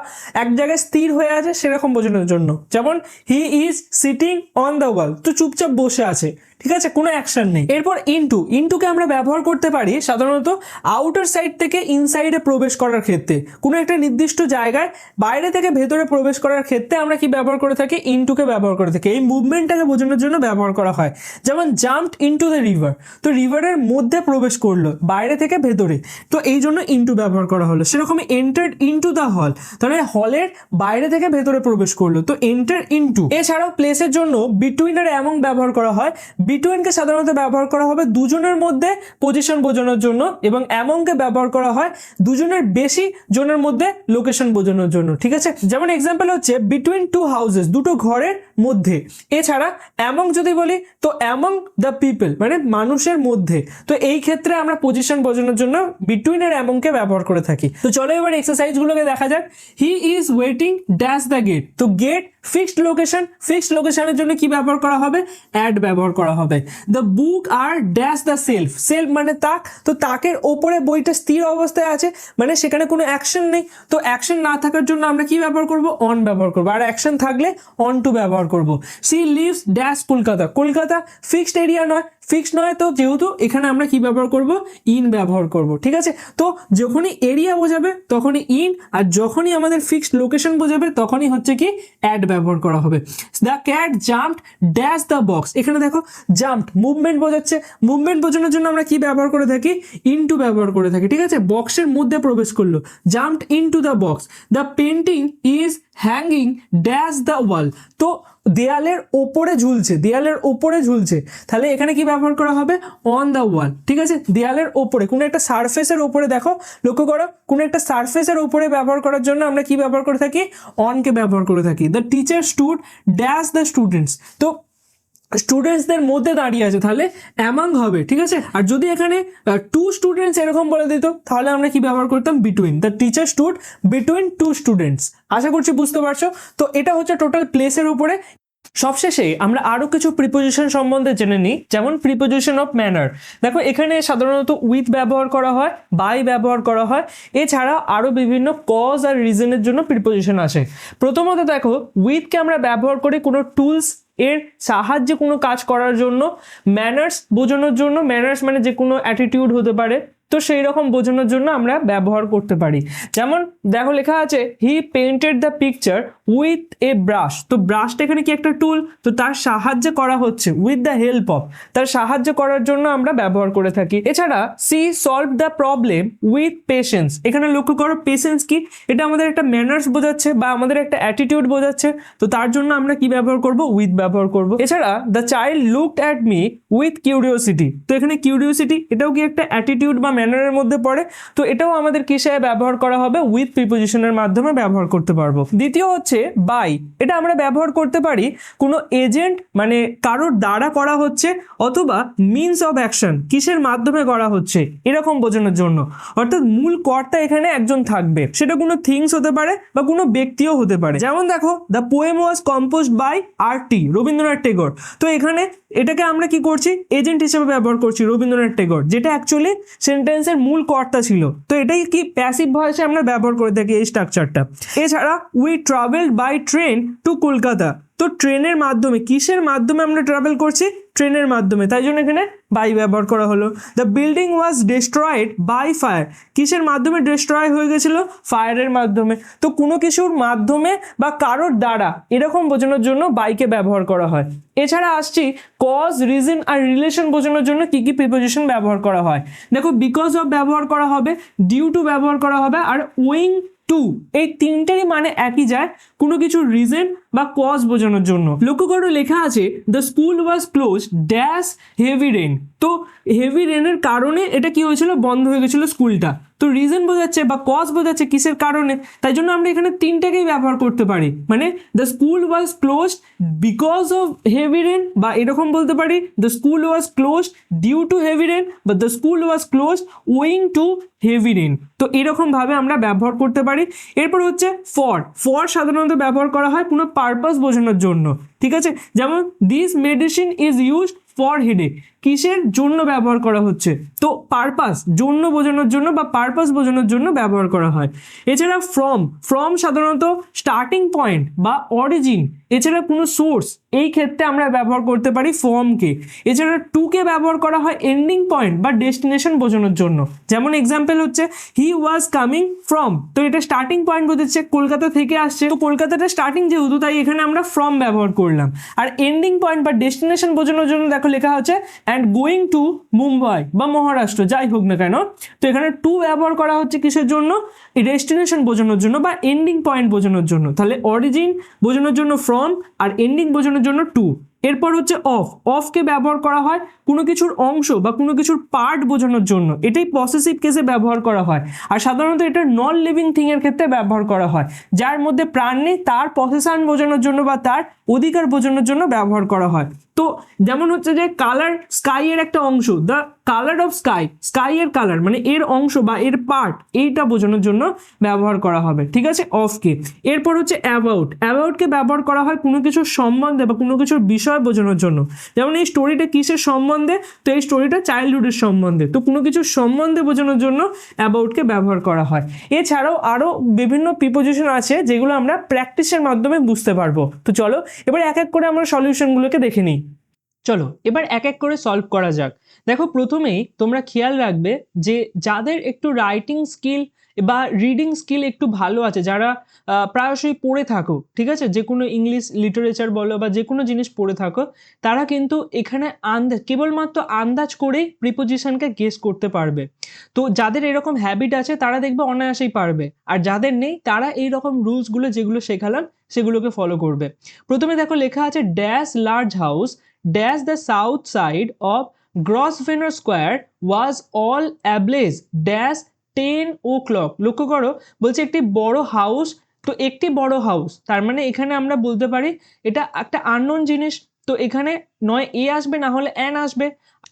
এক জায়গায় স্থির হয়ে আছে সেরকম বোঝানোর জন্য। যেমন he is sitting on the wall, তো চুপচাপ বসে আছে, ঠিক আছে, কোনো অ্যাকশন নেই। এরপর ইনটু, ইনটুকে আমরা ব্যবহার করতে পারি সাধারণত আউটার সাইড থেকে ইনসাইডে প্রবেশ করার ক্ষেত্রে, কোনো একটা নির্দিষ্ট জায়গায় বাইরে থেকে ভেতরে প্রবেশ করার ক্ষেত্রে আমরা কি ব্যবহার করে থাকি, ইনটুকে ব্যবহার করে থাকি। এই মুভমেন্টটাকে বোঝানোর জন্য ব্যবহার করা হয়। যেমন জাম্পড ইনটু দ্য রিভার, তো রিভারের মধ্যে প্রবেশ করলো বাইরে থেকে ভেতরে, তো এই জন্য ইনটু ব্যবহার করা হলো। সেরকমই এন্টার্ড ইনটু দ্য হল, তাহলে হলের বাইরে থেকে ভেতরে প্রবেশ করলো, তো এন্টার ইনটু। এছাড়াও প্লেসের জন্য বিটুইন আর অ্যামং ব্যবহার করা হয়। বিটুইনকে সাধারণত ব্যবহার করা হবে দুজনের মধ্যে পজিশন বোঝানোর জন্য, এবং অ্যামংকে ব্যবহার করা হয় দুজনের বেশি জনের মধ্যে লোকেশন বোঝানোর জন্য। ঠিক আছে, যেমন এক্সাম্পল হচ্ছে বিটুইন টু হাউসেস, দুটো ঘরের মধ্যে। এছাড়া অ্যামং যদি বলি, তো অ্যামং দ্য পিপল মানে মানুষের মধ্যে, তো এই ক্ষেত্রে আমরা পজিশন বোঝানোর জন্য বিটুইন আর অ্যামংকে ব্যবহার করে থাকি। তো চলো এবার এক্সারসাইজগুলোকে দেখা যাক। He is waiting dash the gate, তো গেট ফিক্সড লোকেশন, ফিক্সড লোকেশনের জন্য কি ব্যবহার করা হবে, অ্যাড ব্যবহার করা হবে। The book are dash the shelf, shelf মানে তাক, তো তাকের ওপরে বইটা স্থির অবস্থায় আছে, মানে সেখানে কোনো অ্যাকশন নেই, তো অ্যাকশন না থাকার জন্য আমরা কি ব্যবহার করব, অন ব্যবহার করবো, আর অ্যাকশন থাকলে অন টু ব্যবহার করব। She lives dash Kolkata, Kolkata fixed area নয়, ফিক্সড নয়, তো যেহেতু এখানে আমরা কি ব্যবহার করব, ইন ব্যবহার করব। ঠিক আছে, তো যখনই এরিয়া বোঝাবে তখনই ইন, আর যখনই আমাদের ফিক্সড লোকেশন বোঝাবে তখনই হচ্ছে কি অ্যাড ব্যবহার করা হবে। The cat jumped dash the box, এখানে দেখো জাম্পড মুভমেন্ট বোঝাচ্ছে, মুভমেন্ট বোঝানোর জন্য আমরা কি ব্যবহার করে থাকি, ইনটু ব্যবহার করে থাকি। ঠিক আছে, বক্সের মধ্যে প্রবেশ করলো, jumped into the box. The painting is hanging dash the wall, তো দেয়ালের ওপরে ঝুলছে, দেয়ালের ওপরে ঝুলছে, তাহলে এখানে কি ব্যবহার করা হবে, অন দ্য ওয়াল। ঠিক আছে, দেয়ালের ওপরে, কোনো একটা সারফেসের ওপরে, দেখো লক্ষ্য করো, কোনো একটা সারফেসের ওপরে ব্যবহার করার জন্য আমরা কি ব্যবহার করে থাকি, অনকে ব্যবহার করে থাকি। The teacher stood dash the students, তো স্টুডেন্টসদের মধ্যে দাঁড়িয়ে আছে, তাহলে অ্যামাং হবে। ঠিক আছে, আর যদি এখানে টু স্টুডেন্টস এরকম বলে দিত, তাহলে আমরা কি ব্যবহার করতাম, between. The teacher stood between two students. আশা করছি বুঝতে পারছো। তো এটা হচ্ছে টোটাল প্লেসের উপরে। সবশেষে আমরা আরো কিছু প্রিপোজিশন সম্বন্ধে জেনে নিই, যেমন প্রিপোজিশন অফ ম্যানার। দেখো এখানে সাধারণত উইথ ব্যবহার করা হয়, বাই ব্যবহার করা হয়, এছাড়া আরো বিভিন্ন কজ আর রিজনের জন্য প্রিপোজিশন আসে। প্রথমত দেখো, উইথকে আমরা ব্যবহার করি কোনো টুলস এর সাহায্যে কোনো কাজ করার জন্য, ম্যানার্স বোঝানোর জন্য, ম্যানার্স মানে যে কোনো অ্যাটিটিউড হতে পারে, তো সেই রকম বোঝানোর জন্য আমরা ব্যবহার করতে পারি। যেমন দেখো লেখা আছে he painted the picture with a brush, তো ব্রাশটা এখানে কি একটা টুল, তো তার সাহায্যে করা হচ্ছে, উইথ দ্য হেল্প অফ, তার সাহায্য করার জন্য আমরা ব্যবহার করে থাকি। এছাড়া she solve the problem with patience, এখানে লক্ষ্য করো পেশেন্স কি, এটা আমাদের একটা ম্যানার্স বোঝাচ্ছে বা আমাদের একটা অ্যাটিটিউড বোঝাচ্ছে, তো তার জন্য আমরা কি ব্যবহার করব, উইথ ব্যবহার করব। এছাড়া the child looked at me with curiosity, তো এখানে কিউরিওসিটি এটাও কি একটা অ্যাটিটিউড বা ম্যানারের মধ্যে পড়ে, তো এটাও আমাদের কিসে ব্যবহার করা হবে, উইথ প্রিপোজিশনের মাধ্যমে ব্যবহার করতে পারবো। দ্বিতীয় হচ্ছে হচ্ছে বাই, এটা আমরা ব্যবহার করতে পারি কোনো এজেন্ট মানে কারোর দ্বারা করা হচ্ছে, অথবা মিনস অফ অ্যাকশন কিসের মাধ্যমে করা হচ্ছে এরকম বোঝানোর জন্য। অর্থাৎ মূল কর্তা এখানে একজন থাকবে, সেটা কোনো থিংস হতে পারে বা কোনো ব্যক্তিও হতে পারে। যেমন দেখো, the poem was composed by R T. Rabindranath Tagore. তো এখানে এটাকে আমরা কি করছি, এজেন্ট হিসেবে ব্যবহার করছি রবীন্দ্রনাথ টেগোর, যেটা অ্যাকচুয়ালি সেন্টেন্সের মূল কর্তা ছিল। তো এটাই কি প্যাসিভ ভয়েসে আমরা ব্যবহার করে থাকি এই স্ট্রাকচারটা। এছাড়া we travelled by train to Kolkata. তো ট্রেনের মাধ্যমে, কিসের মাধ্যমে আমরা ট্রাভেল করছি, ট্রেনের মাধ্যমে, তাই জন্য এখানে বাই ব্যবহার করা হলো। The building was destroyed by fire. কিসের মাধ্যমে ডিস্ট্রয় হয়ে গেছিল, ফায়ারের মাধ্যমে। তো কোনো কিছুর মাধ্যমে বা কারোর দ্বারা এরকম বোঝানোর জন্য বাইকে ব্যবহার করা হয়। এছাড়া আসছি কজ, রিজন আর রিলেশন বোঝানোর জন্য কি কি প্রিপোজিশন ব্যবহার করা হয়। দেখো, বিকজ অফ ব্যবহার করা হবে, ডিউ টু ব্যবহার করা হবে, আর ওয়িং টু, এই তিনটেরই মানে একই যায়, কোনো কিছু রিজন বা কজ বোঝানোর জন্য। লক্ষ্য করো লেখা আছে the school was close dash heavy rain. তো হেভি রেনের কারণে এটা কি হয়েছিল, বন্ধ হয়ে গেছিল স্কুলটা। তো রিজন বোঝাচ্ছে বা কজ বোঝাচ্ছে কিসের কারণে, তাই জন্য আমরা এখানে তিনটাকেই ব্যবহার করতে পারি। মানে the school was close because of heavy rain, বা এরকম বলতে পারি the school was close due to heavy rain, বা the school was close owing to heavy rain. তো এরকম ভাবে আমরা ব্যবহার করতে পারি। এরপর হচ্ছে ফর সাধারণত ব্যবহার করা হয় কোনো পারপাস বোঝানোর জন্য, ঠিক আছে। যেমন this medicine is used for headache, কিসের জন্য ব্যবহার করা হচ্ছে, তো পারপাস, জন্য বোঝানোর জন্য বা পারপাস বোঝানোর জন্য ব্যবহার করা হয়। এছাড়া ফ্রম সাধারণত স্টার্টিং পয়েন্ট বা অরিজিন, এছাড়া কোনো সোর্স, এই ক্ষেত্রে আমরা ব্যবহার করতে পারি ফর্মকে। এছাড়া টুকে ব্যবহার করা হয় এন্ডিং পয়েন্ট বা ডেস্টিনেশন বোঝানোর জন্য। যেমন এক্সাম্পল হচ্ছে হি ওয়াজ কামিং ফ্রম, তো এটা স্টার্টিং পয়েন্ট বোঝাচ্ছে, কলকাতা থেকে আসছে, তো কলকাতাটা স্টার্টিং যেহেতু, তাই এখানে আমরা ফ্রম ব্যবহার করলাম। আর এন্ডিং পয়েন্ট বা ডেস্টিনেশন বোঝানোর জন্য দেখো লেখা হচ্ছে অ্যান্ড গোয়িং টু মুম্বাই বা মহারাষ্ট্র, যাই হোক না কেন। তো এখানে টু ব্যবহার করা হচ্ছে কিসের জন্য, ডেস্টিনেশন বোঝানোর জন্য বা এন্ডিং পয়েন্ট বোঝানোর জন্য। তাহলে অরিজিন বোঝানোর জন্য ফ্রম, আর এন্ডিং বোঝানোর জন্য টু। এরপর হচ্ছে অফকে ব্যবহার করা হয় কোনো কিছুর অংশ বা কোনো কিছুর পার্ট বোঝানোর জন্য, এটাই পসেসিভ কেসে ব্যবহার করা হয়। আর সাধারণত এটা নন লিভিং থিং এর ক্ষেত্রে ব্যবহার করা হয়, যার মধ্যে প্রাণ নেই, তার পসেশন বোঝানোর জন্য বা তার অধিকার বোঝানোর জন্য ব্যবহার করা হয়। তো যেমন হচ্ছে যে কালার, স্কাই এর একটা অংশ, the colour of sky, sky এর কালার মানে এর অংশ বা এর পার্ট, এইটা বোঝানোর জন্য ব্যবহার করা হবে, ঠিক আছে, অফকে। এরপর হচ্ছে অ্যাবাউটকে ব্যবহার করা হয় কোনো কিছুর সম্বন্ধে বা কোনো কিছুর বিষয় বোঝানোর জন্য। যেমন এই স্টোরিটা কিসের সম্বন্ধে, তো এই স্টোরিটা চাইল্ডহুডের সম্বন্ধে, তো কোনো কিছুর সম্বন্ধে বোঝানোর জন্য অ্যাবাউটকে ব্যবহার করা হয়। এছাড়াও আরও বিভিন্ন প্রিপোজিশন আছে যেগুলো আমরা প্র্যাকটিসের মাধ্যমে বুঝতে পারবো। তো চলো এবার এক এক করে আমরা সলিউশনগুলোকে দেখে নিই। চলো এবার এক এক করে সলভ করা যাক। দেখো, প্রথমেই তোমরা খেয়াল রাখবে যে যাদের একটু রাইটিং স্কিল বা রিডিং স্কিল একটু ভালো আছে, যারা প্রায়শই পড়ে থাকো, ঠিক আছে, যে কোনো ইংলিশ লিটারেচার বলো বা যে কোনো জিনিস পড়ে থাকো, তারা কিন্তু এখানে কেবলমাত্র আন্দাজ করেই প্রিপোজিশনকে গেস করতে পারবে। তো যাদের এরকম হ্যাবিট আছে তারা দেখবে অনায়াসেই পারবে, আর যাদের নেই তারা এই রকম রুলসগুলো যেগুলো শেখালাম সেগুলোকে ফলো করবে। প্রথমে দেখো লেখা আছে dash large house dash the south side of Grosvenor square was all ablaze dash 10 o'clock। লক্ষ্য করো, বলছে একটি বড় হাউস, তো একটি বড় হাউস তার মানে এখানে আমরা বলতে পারি এটা একটা আননোন জিনিস, তো এখানে নয় এ আসবে না হলে অ্যান আসবে।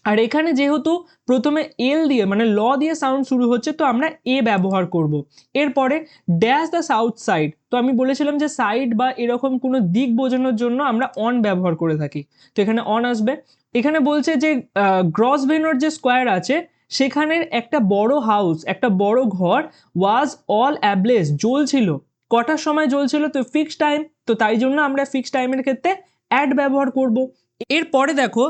আর এখানে যেহেতু প্রথমে এল দিয়ে মানে ল দিয়ে সাউন্ড শুরু হচ্ছে, তো আমরা এ ব্যবহার করব। এরপরে ড্যাশ দ্য সাউথ সাইড, তো আমি বলেছিলাম যে সাইড বা এরকম কোনো দিক বোঝানোর জন্য আমরা অন ব্যবহার করে থাকি, তো এখানে অন আসবে। এখানে বলছে যে গ্রসভেনর যে স্কোয়ার আছে সেখানের একটা বড় হাউস, একটা বড় ঘর, ওয়াজ অল অ্যাবলেজ, জ্বলছিল। কটার সময় জ্বলছিল, তো ফিক্সড টাইম, তো তাই জন্য আমরা ফিক্সড টাইমের ক্ষেত্রে অ্যাড ব্যবহার করব। এরপরে দেখো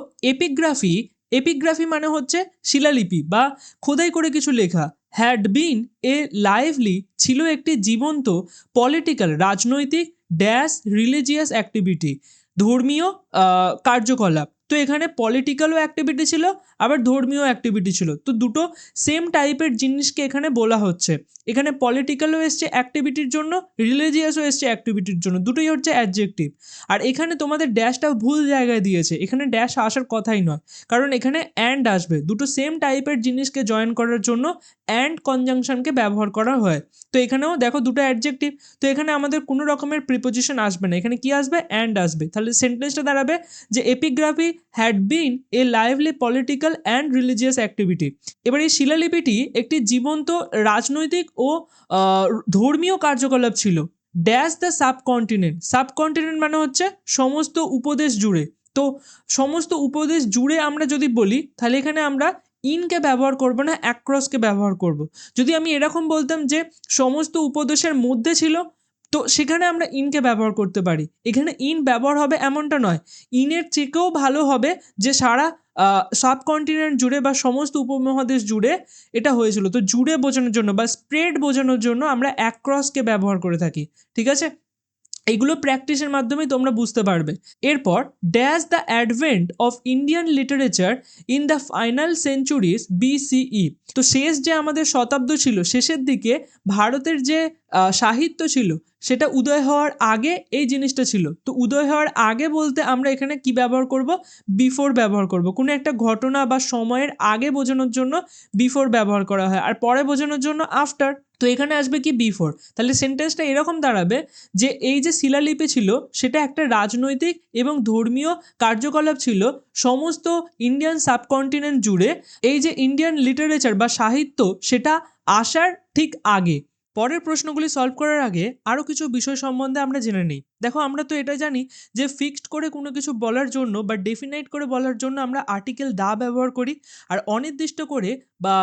এপিগ্রাফি মানে হচ্ছে শিলালিপি বা খোদাই করে কিছু লেখা। হ্যাড বিন এ লাইভলি, ছিল একটি জীবন্ত, পলিটিক্যাল রাজনৈতিক, ড্যাশ রিলিজিয়াস অ্যাক্টিভিটি, ধর্মীয় কার্যকলাপ। তো তো এখানে পলিটিক্যালও অ্যাক্টিভিটি ছিল, আবার ধর্মীয় অ্যাক্টিভিটি ছিল। তো দুটো সেম টাইপের জিনিসকে এখানে বলা হচ্ছে। এখানে পলিটিক্যালও এসছে অ্যাক্টিভিটির জন্য, রিলিজিয়াসও এসছে অ্যাক্টিভিটির জন্য, দুটোই হচ্ছে অ্যাডজেক্টিভ। আর এখানে তোমাদের ড্যাশটা ভুল জায়গায় দিয়েছে, এখানে ড্যাশ আসার কথাই নয়, কারণ এখানে অ্যান্ড আসবে। দুটো সেম টাইপের জিনিসকে জয়েন করার জন্য অ্যান্ড কনজাংশনকে ব্যবহার করা হয়। তো এখানেও দেখো দুটো অ্যাডজেক্টিভ, তো এখানে আমাদের কোনো রকমের প্রিপোজিশন আসবে না, এখানে কি আসবে, অ্যান্ড আসবে। তাহলে সেন্টেন্সটা দাঁড়াবে যে epigraphy had been A lively political and religious activity. এবার এই শিলালিপিটি একটি জীবন্ত রাজনৈতিক ও ধর্মীয় কার্যকলাপ ছিল। ড্যাশ দ্য সাবকন্টিনেন্ট, সাবকন্টিনেন্ট মানে হচ্ছে সমস্ত উপদেশ জুড়ে। তো সমস্ত উপদেশ জুড়ে আমরা যদি বলি, তাহলে এখানে আমরা ইনকে ব্যবহার করব না, অ্যাক্রসকে ব্যবহার করব। যদি আমি এরকম বলতাম যে সমস্ত উপদেশের মধ্যে ছিল, তো সেখানে আমরা ইনকে ব্যবহার করতে পারি। এখানে ইন ব্যবহার হবে এমনটা নয়, ইনের থেকেও ভালো হবে যে সারা সাবকন্টিনেন্ট জুড়ে বা সমস্ত উপমহাদেশ জুড়ে এটা হয়েছিল। তো জুড়ে বোঝানোর জন্য বা স্প্রেড বোঝানোর জন্য আমরা অ্যাক্রসকে ব্যবহার করে থাকি, ঠিক আছে? এগুলো প্র্যাকটিসের মাধ্যমে তোমরা বুঝতে পারবে। এরপর dash the advent of Indian literature in the final centuries BCE. তো শেষ যে আমাদের শতাব্দ ছিল, শেষের দিকে ভারতের যে সাহিত্য ছিল সেটা উদয় হওয়ার আগে এই জিনিসটা ছিল। তো উদয় হওয়ার আগে বলতে আমরা এখানে কি ব্যবহার করব, বিফোর ব্যবহার করব। কোনো একটা ঘটনা বা সময়ের আগে বোঝানোর জন্য বিফোর ব্যবহার করা হয়, আর পরে বোঝানোর জন্য আফটার। তো এখানে আসবে কি, বিফোর। তাহলে সেন্টেন্সটা এরকম দাঁড়াবে যে এই যে শিলালিপি ছিল সেটা একটা রাজনৈতিক এবং ধর্মীয় কার্যকলাপ ছিল সমস্ত ইন্ডিয়ান সাবকন্টিনেন্ট জুড়ে। এই যে ইন্ডিয়ান লিটারেচার বা সাহিত্য সেটা আসার ঠিক আগে। পরের প্রশ্নগুলি সলভ করার আগে আরও কিছু বিষয় সম্বন্ধে আমরা জেনে নিই। দেখো, আমরা তো এটা জানি যে ফিক্সড করে কোনো কিছু বলার জন্য বা ডেফিনাইট করে বলার জন্য আমরা আর্টিকেল দা ব্যবহার করি, আর অনির্দিষ্ট করে বা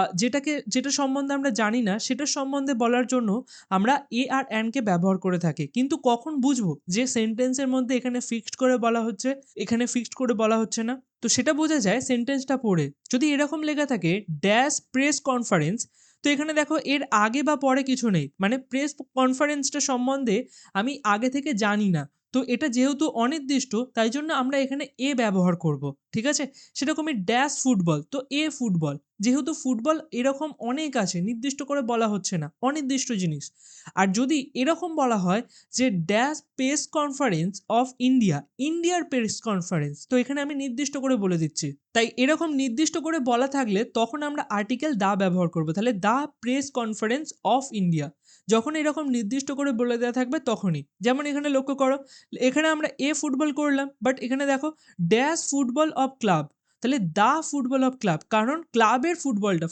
যেটা সম্বন্ধে আমরা জানি না সেটার সম্বন্ধে বলার জন্য আমরা এ আর অ্যান্ডকে ব্যবহার করে থাকি। কিন্তু কখন বুঝবো যে সেন্টেন্সের মধ্যে এখানে ফিক্সড করে বলা হচ্ছে, এখানে ফিক্সড করে বলা হচ্ছে না? তো সেটা বোঝা যায় সেন্টেন্সটা পড়ে। যদি এরকম লেখা থাকে ড্যাশ প্রেস কনফারেন্স, তো এখানে দেখো এর আগে বা পরে কিছু নেই, মানে প্রেস কনফারেন্সটা সম্বন্ধে আমি আগে থেকে জানি না। তো এটা যেহেতু অনির্দিষ্ট, তাই জন্য আমরা এখানে এ ব্যবহার করব, ঠিক আছে? সেরকমই ড্যাশ ফুটবল, তো এ ফুটবল। যেহেতু ফুটবল এরকম অনেক আছে, নির্দিষ্ট করে বলা হচ্ছে না, অনির্দিষ্ট জিনিস। আর যদি এরকম বলা হয় যে dash press conference of India, ইন্ডিয়ার প্রেস কনফারেন্স, তো এখানে আমি নির্দিষ্ট করে বলে দিচ্ছি। তাই এরকম নির্দিষ্ট করে বলা থাকলে তখন আমরা আর্টিকেল দা ব্যবহার করবো। তাহলে দা প্রেস কনফারেন্স অফ ইন্ডিয়া, যখন এরকম নির্দিষ্ট করে বলে দেওয়া থাকবে তখনই। যেমন এখানে লক্ষ্য করো, এখানে আমরা এ ফুটবল করলাম, বাট এখানে দেখো ড্যাশ ফুটবল অফ ক্লাব, তাহলে দা ফুটবল অফ ক্লাব, কারণ ক্লাবের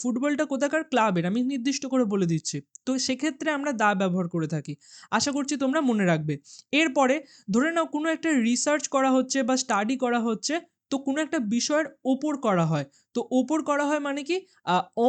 ফুটবলটা কোথাকার, ক্লাবের, আমি নির্দিষ্ট করে বলে দিচ্ছি। তো সেক্ষেত্রে আমরা দা ব্যবহার করে থাকি। আশা করছি তোমরা মনে রাখবে। এরপরে ধরে নাও কোনো একটা রিসার্চ করা হচ্ছে বা স্টাডি করা হচ্ছে, তো কোনো একটা বিষয়ের ওপর করা হয়। তো ওপর করা হয় মানে কি,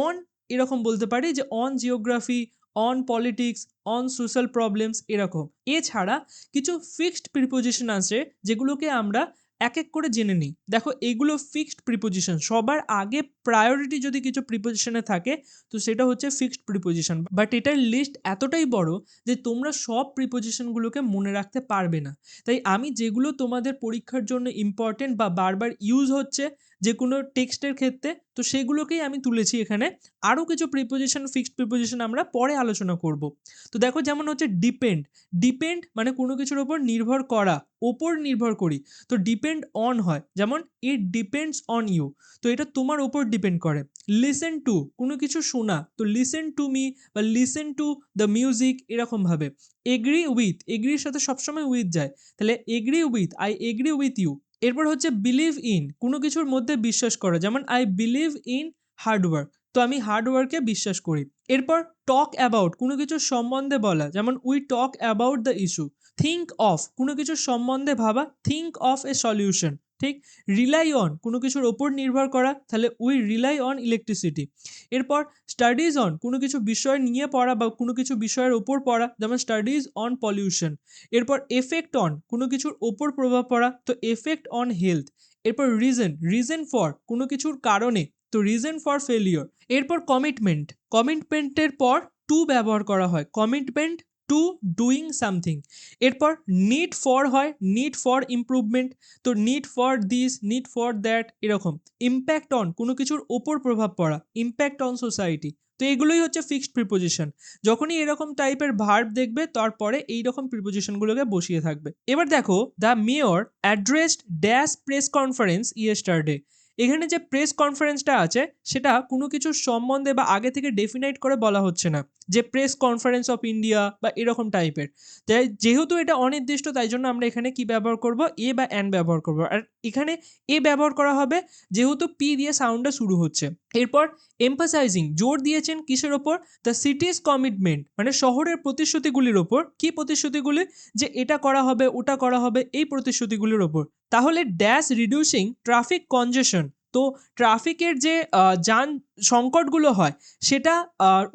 অন, এরকম বলতে পারি যে on geography, on politics, on social problems, এরকম। এছাড়া কিছু ফিক্সড প্রিপোজিশন আছে যেগুলোকে আমরা এক এক করে জেনে নিই। দেখো, এগুলো ফিক্সড প্রিপোজিশন, সবার আগে প্রায়োরিটি যদি কিছু প্রিপোজিশনে থাকে তো সেটা হচ্ছে ফিক্সড প্রিপোজিশন। বাট এটার লিস্ট এতটাই বড় যে তোমরা সব প্রিপোজিশনগুলোকে মনে রাখতে পারবে না। তাই আমি যেগুলো তোমাদের পরীক্ষার জন্য ইম্পর্টেন্ট বা বারবার ইউজ হচ্ছে যে কোনো টেক্সটের ক্ষেত্রে, তো সেগুলোকেই আমি তুলেছি এখানে। আরও কিছু প্রিপোজিশন, ফিক্সড প্রিপোজিশন আমরা পরে আলোচনা করব। তো দেখো, যেমন হচ্ছে ডিপেন্ড, ডিপেন্ড মানে কোনো কিছুর ওপর নির্ভর করা, ওপর নির্ভর করি। তো ডিপেন্ড অন হয়, যেমন ইট ডিপেন্ডস অন ইউ, তো এটা তোমার ওপর ডিপেন্ড করে। লিসেন টু, কোনো কিছু শোনা, তো লিসেন টু মি বা লিসেন টু দ্য মিউজিক, এরকমভাবে। এগ্রি উইথ, এগ্রির সাথে সবসময় উইথ যায়, তাহলে agree with, I agree with you. এরপর হচ্ছে বিলিভ ইন, কোনো কিছুর মধ্যে বিশ্বাস করা, যেমন আই বিলিভ ইন হার্ডওয়ার্ক, তো আমি হার্ডওয়ার্কে বিশ্বাস করি। এরপর টক অ্যাবাউট, কোনো কিছুর সম্বন্ধে বলা, যেমন we talk about the issue. Think of, কোনো কিছুর সম্বন্ধে ভাবা, থিঙ্ক অফ এ সলিউশন, ঠিক। রিলাই অন, কোনো কিছুর ওপর নির্ভর করা, তাহলে উই রিলাই অন ইলেকট্রিসিটি। এরপর স্টাডিজ অন, কোনো কিছু বিষয় নিয়ে পড়া বা কোনো কিছু বিষয়ের ওপর পড়া, যেমন স্টাডিজ অন পলিউশন। এরপর এফেক্ট অন, কোনো কিছুর ওপর প্রভাব পড়া, তো এফেক্ট অন হেলথ। এরপর রিজন, রিজন ফর, কোনো কিছুর কারণে, তো রিজন ফর ফেলিওর। এরপর কমিটমেন্ট, কমিটমেন্টের পর টু ব্যবহার করা হয়, কমিটমেন্ট টু ডুইং সামথিং। এরপর নিড ফর হয় নিড ফর ইমপ্রুভমেন্ট, তো need for this, need for that, এরকম। ইম্প্যাক্ট অন, কোনো কিছুর ওপর প্রভাব পড়া, ইম্প্যাক্ট অন সোসাইটি। তো এগুলোই হচ্ছে ফিক্সড প্রিপোজিশন। যখনই এরকম টাইপের ভার্ব দেখবে তারপরে এইরকম প্রিপোজিশনগুলোকে বসিয়ে থাকবে। এবার দেখো, the mayor addressed dash press conference yesterday. এখানে যে প্রেস কনফারেন্সটা আছে সেটা কোনো কিছুর সম্বন্ধে বা আগে থেকে ডেফিনাইট করে বলা হচ্ছে না, যে প্রেস কনফারেন্স অফ ইন্ডিয়া বা এরকম টাইপের। তাই যেহেতু এটা অনির্দিষ্ট, তাই জন্য আমরা এখানে কি ব্যবহার করব, এ বা অ্যান ব্যবহার করব। আর এখানে এ ব্যবহার করা হবে যেহেতু পি দিয়ে সাউন্ডটা শুরু হচ্ছে। এরপর এমফাসাইজিং, জোর দিয়েছেন কিসের ওপর, দ্য সিটিজ কমিটমেন্ট, মানে শহরের প্রতিশ্রুতিগুলির ওপর। কি প্রতিশ্রুতিগুলি, যে এটা করা হবে ওটা করা হবে, এই প্রতিশ্রুতিগুলির ওপর। তাহলে ড্যাশ রিডিউসিং ট্রাফিক কনজেশন, তো ট্রাফিকের যে যান সংকটগুলো হয় সেটা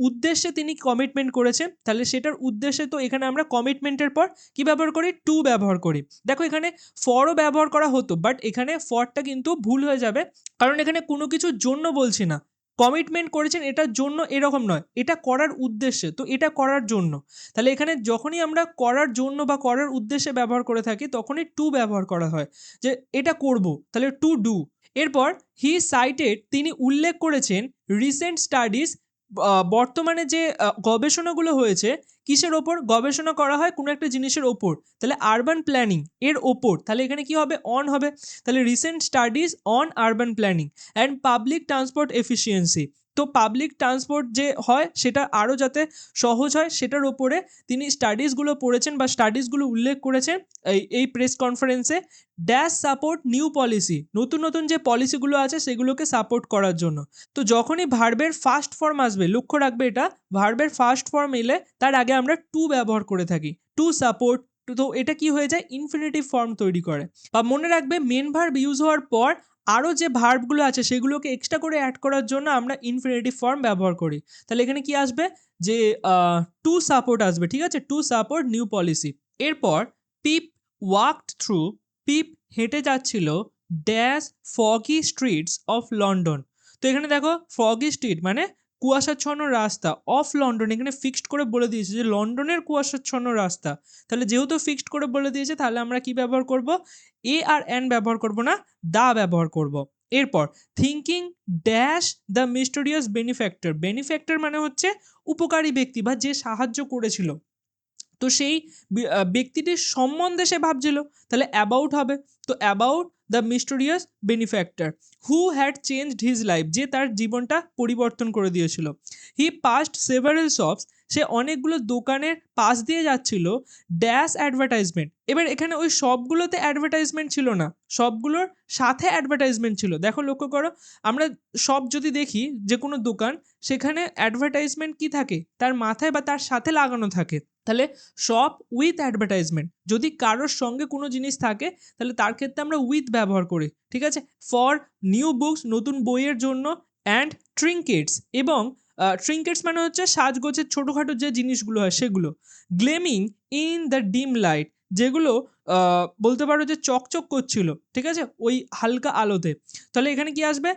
উদ্দেশ্যে তিনি কমিটমেন্ট করেছেন। তাহলে সেটার উদ্দেশ্যে তো এখানে আমরা কমিটমেন্টের পর কি ব্যবহার করি, টু ব্যবহার করি। দেখো এখানে ফরও ব্যবহার করা হতো, বাট এখানে ফরটা কিন্তু ভুল হয়ে যাবে, কারণ এখানে কোনো কিছুর জন্য বলছি না। কমিটমেন্ট করেছেন এটার জন্য এরকম নয়, এটা করার উদ্দেশ্যে, তো এটা করার জন্য। তাহলে এখানে যখনই আমরা করার জন্য বা করার উদ্দেশ্যে ব্যবহার করে থাকি তখনই টু ব্যবহার করা হয়, যে এটা করব, তাহলে টু ডু। এরপর হি সাইটেড, তিনি উল্লেখ করেছেন রিসেন্ট স্টাডিজ, বর্তমানে যে গবেষণাগুলো হয়েছে, কিসের ওপর গবেষণা করা হয়, কোনো একটা জিনিসের ওপর। তাহলে আরবান প্ল্যানিং এর ওপর, তাহলে এখানে কি হবে, অন হবে। তাহলে recent studies on urban planning and public transport efficiency. তো পাবলিক ট্রান্সপোর্ট যে হয় সেটা আরও যাতে সহজ হয় সেটার ওপরে তিনি স্টাডিজগুলো পড়েছেন বা স্টাডিজগুলো উল্লেখ করেছেন এই প্রেস কনফারেন্সে। ড্যাশ সাপোর্ট নিউ পলিসি, নতুন নতুন যে পলিসিগুলো আছে সেগুলোকে সাপোর্ট করার জন্য। তো যখনই ভার্বের ফার্স্ট ফর্ম আসবে, লক্ষ্য রাখবে এটা, ভার্বের ফার্স্ট ফর্ম এলে তার আগে আমরা টু ব্যবহার করে থাকি, টু সাপোর্ট। তো এটা কি হয়ে যায়, ইনফিনিটিভ ফর্ম তৈরি করে। বা মনে রাখবে মেন ভার্ব ইউজ হওয়ার পর আরও যে ভার্বগুলো আছে সেগুলোকে এক্সট্রা করে অ্যাড করার জন্য আমরা ইনফিনিটিভ ফর্ম ব্যবহার করি। তাহলে এখানে কি আসবে, যে টু সাপোর্ট আসবে, ঠিক আছে, টু সাপোর্ট নিউ পলিসি। এরপর পিপ ওয়াকড থ্রু, পিপ হেঁটে যাচ্ছিল dash foggy streets of London. তো এখানে দেখো ফগি স্ট্রিট মানে কুয়াশাচ্ছন্ন রাস্তা, অফ লন্ডন এখানে ফিক্সড করে বলে দিয়েছে যে লন্ডনের কুয়াশাচ্ছন্ন রাস্তা। তাহলে যেহেতু ফিক্সড করে বলে দিয়েছে তাহলে আমরা কি ব্যবহার করব, এ আর এন ব্যবহার করব না, দা ব্যবহার করব। এরপর থিঙ্কিং ড্যাশ দ্য মিস্টেরিয়াস বেনিফ্যাক্টর, বেনিফ্যাক্টর মানে হচ্ছে উপকারী ব্যক্তি বা যে সাহায্য করেছিল, তো সেই ব্যক্তিটির সম্বন্ধে সে ভাবছিল, তাহলে অ্যাবাউট হবে। তো about the mysterious বেনিফ্যাক্টর who had changed his life, যে তার জীবনটা পরিবর্তন করে দিয়েছিল। হি পাস্ট সেভারেল শপস, সে অনেকগুলো দোকানের পাশ দিয়ে যাচ্ছিল ড্যাশ অ্যাডভার্টাইজমেন্ট। এবার এখানে ওই সবগুলোতে অ্যাডভার্টাইজমেন্ট ছিল না, সবগুলোর সাথে অ্যাডভার্টাইজমেন্ট ছিল। দেখো লক্ষ্য করো, আমরা সব যদি দেখি যে কোনো দোকান, সেখানে অ্যাডভার্টাইজমেন্ট কি থাকে, তার মাথায় বা তার সাথে লাগানো থাকে। তাহলে শপ উইথ অ্যাডভার্টাইজমেন্ট, যদি কারোর সঙ্গে কোনো জিনিস থাকে তাহলে তার ক্ষেত্রে আমরা উইথ ব্যবহার করি, ঠিক আছে। ফর নিউ বুকস, নতুন বইয়ের জন্য। অ্যান্ড ট্রিঙ্কেটস, এবং ট্রিঙ্কেটস মানে হচ্ছে সাজগোজের ছোটোখাটো যে জিনিসগুলো হয় সেগুলো। গ্লেমিং ইন দ্য ডিম লাইট, যেগুলো বলতে পারো যে চকচক করছিল, ঠিক আছে, ওই হালকা আলোতে। তাহলে এখানে কি আসবে,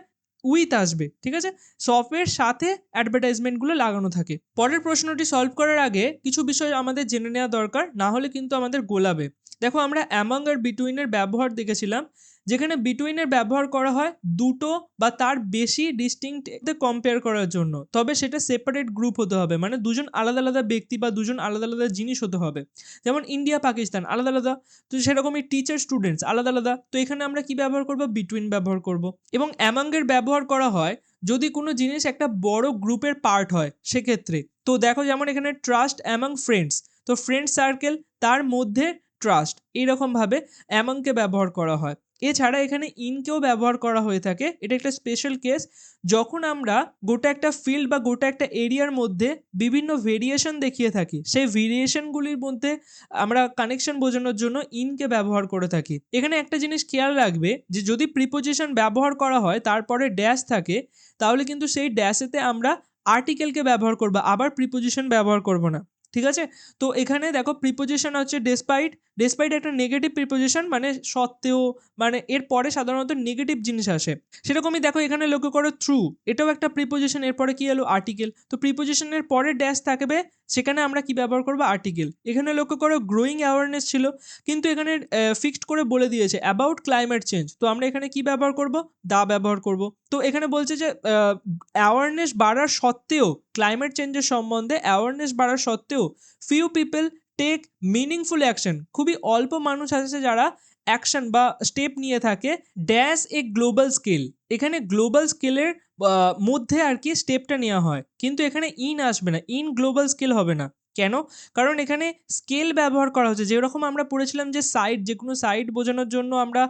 উইথ আসবে, ঠিক আছে। সফটওয়্যার সাথে অ্যাডভার্টাইজমেন্টগুলো লাগানো থাকে। পরের প্রশ্নটি সলভ করার আগে কিছু বিষয় আমাদের জেনে নেওয়া দরকার, না হলে কিন্তু আমাদের গোলাবে। দেখো আমরা অ্যামং আর বিটুইনের ব্যবহার দেখেছিলাম, যেখানে বিটুইনের ব্যবহার করা হয় দুটো বা তার বেশি ডিস্টিংক্ট কম্পেয়ার করার জন্য, তবে সেটা সেপারেট গ্রুপ হতে হবে, মানে দুজন আলাদা আলাদা ব্যক্তি বা দুজন আলাদা আলাদা জিনিস হতে হবে। যেমন ইন্ডিয়া পাকিস্তান আলাদা আলাদা, তো সেরকমই টিচার স্টুডেন্টস আলাদা আলাদা, তো এখানে আমরা কি ব্যবহার করব, বিটুইন ব্যবহার করব। এবং অ্যামাঙ্গের ব্যবহার করা হয় যদি কোনো জিনিস একটা বড় গ্রুপের পার্ট হয় সেক্ষেত্রে। তো দেখো যেমন এখানে ট্রাস্ট অ্যামাং ফ্রেন্ডস, তো ফ্রেন্ড সার্কেল তার মধ্যে ট্রাস্ট, এইরকমভাবে অ্যামাংকে ব্যবহার করা হয়। এছাড়া এখানে ইনকেও ব্যবহার করা হয়ে থাকে, এটা একটা স্পেশাল কেস, যখন আমরা গোটা একটা ফিল্ড বা গোটা একটা এরিয়ার মধ্যে বিভিন্ন ভেরিয়েশন দেখিয়ে থাকি, সেই ভেরিয়েশনগুলির মধ্যে আমরা কানেকশন বোঝানোর জন্য ইনকে ব্যবহার করে থাকি। এখানে একটা জিনিস খেয়াল রাখবে যে যদি প্রিপোজিশন ব্যবহার করা হয় তারপরে ড্যাশ থাকে, তাহলে কিন্তু সেই ড্যাশেতে আমরা আর্টিকেলকে ব্যবহার করব, আবার প্রিপোজিশন ব্যবহার করব না, ঠিক আছে। তো এখানে দেখো প্রিপোজিশন হচ্ছে ডেসপাইট, ডেসপাইট একটা নেগেটিভ প্রিপোজিশন, মানে সত্ত্বেও, মানে এর পরে সাধারণত নেগেটিভ জিনিস আসে। সেরকমই দেখো এখানে লক্ষ্য করো থ্রু, এটাও একটা প্রিপোজিশন, এরপরে কি এলো, আর্টিকেল। তো প্রিপোজিশনের পরে ড্যাশ থাকবে সেখানে আমরা কি ব্যবহার করব, আর্টিকেল। এখানে লক্ষ্য করো গ্রোয়িং অ্যাওয়ারনেস ছিল, কিন্তু এখানে ফিক্সড করে বলে দিয়েছে অ্যাবাউট ক্লাইমেট চেঞ্জ, তো আমরা এখানে কি ব্যবহার করব, দা ব্যবহার করব। তো এখানে বলছে যে অ্যাওয়ারনেস বাড়ার সত্ত্বেও, ক্লাইমেট চেঞ্জের সম্বন্ধে অ্যাওয়ারনেস বাড়ার সত্ত্বেও few people take meaningful action, খুবই অল্প মানুষ আছে যারা অ্যাকশন বা স্টেপ নিয়ে থাকে ড্যাশ এ গ্লোবাল স্কেল। এখানে গ্লোবাল স্কেলের মধ্যে আর কি স্টেপটা নেওয়া হয়, কিন্তু এখানে ইন আসবে না, ইন গ্লোবাল স্কেল হবে না। কেন? কারণ এখানে স্কেল ব্যবহার করা হচ্ছে, যেরকম আমরা পড়েছিলাম যে সাইড, যে কোনো সাইড বোঝানোর জন্য আমরা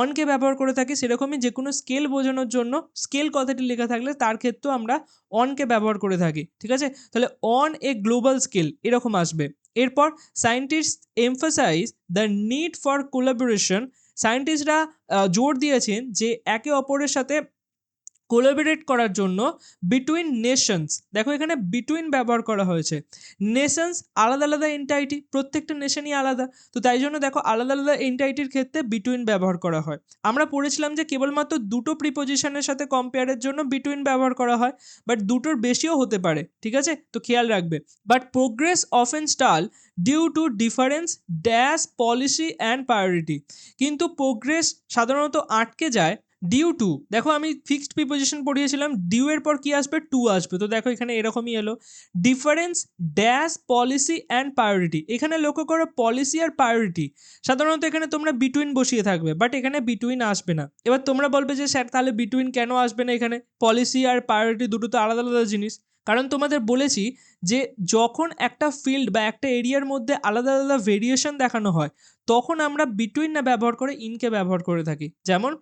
অনকে ব্যবহার করে থাকি, সেরকমই যে কোনো স্কেল বোঝানোর জন্য স্কেল কথাটি লেখা থাকলে তার ক্ষেত্রেও আমরা অনকে ব্যবহার করে থাকি, ঠিক আছে? তাহলে অন এ গ্লোবাল স্কেল এরকম আসবে। এরপর scientist emphasize the need for collaboration, সায়েন্টিস্টরা জোর দিয়েছেন যে একে অপরের সাথে কোলাবোরেট করার জন্য বিটুইন নেশনস। দেখো এখানে বিটুইন ব্যবহার করা হয়েছে। নেশনস আলাদা আলাদা এন্টাইটি, প্রত্যেকটা নেশনই আলাদা, তো তাই জন্য দেখো আলাদা আলাদা এন্টাইটির ক্ষেত্রে বিটুইন ব্যবহার করা হয়। আমরা পড়েছিলাম যে কেবলমাত্র দুটো প্রিপোজিশনের সাথে কম্পেয়ারের জন্য বিটুইন ব্যবহার করা হয়, বাট দুটোর বেশিও হতে পারে, ঠিক আছে? তো খেয়াল রাখবে। But progress often stall due to difference dash policy and priority, কিন্তু প্রোগ্রেস সাধারণত আটকে যায় ডিউ টু, দেখো আমি ফিক্সড প্রিপোজিশন পড়িয়েছিলাম, ডিউ এর পর কি আসবে, টু আসবে, তো দেখো এখানে এরকমই এলো difference dash policy and priority. এখানে লক্ষ্য করো পলিসি আর প্রায়োরিটি, সাধারণত এখানে তোমরা বিটুইন বসিয়ে থাকবে, বাট এখানে বিটুইন আসবে না। এবার তোমরা বলবে যে স্যার তাহলে বিটুইন কেন আসবে না, এখানে পলিসি আর প্রায়োরিটি দুটো তো আলাদা আলাদা জিনিস। কারণ তোমাদের বলেছি যে যখন একটা ফিল্ড বা একটা এরিয়ার মধ্যে আলাদা আলাদা ভেরিয়েশন দেখানো হয়, তখন আমরা বিটুইন না ব্যবহার করে ইনকে ব্যবহার করে থাকি। যেমন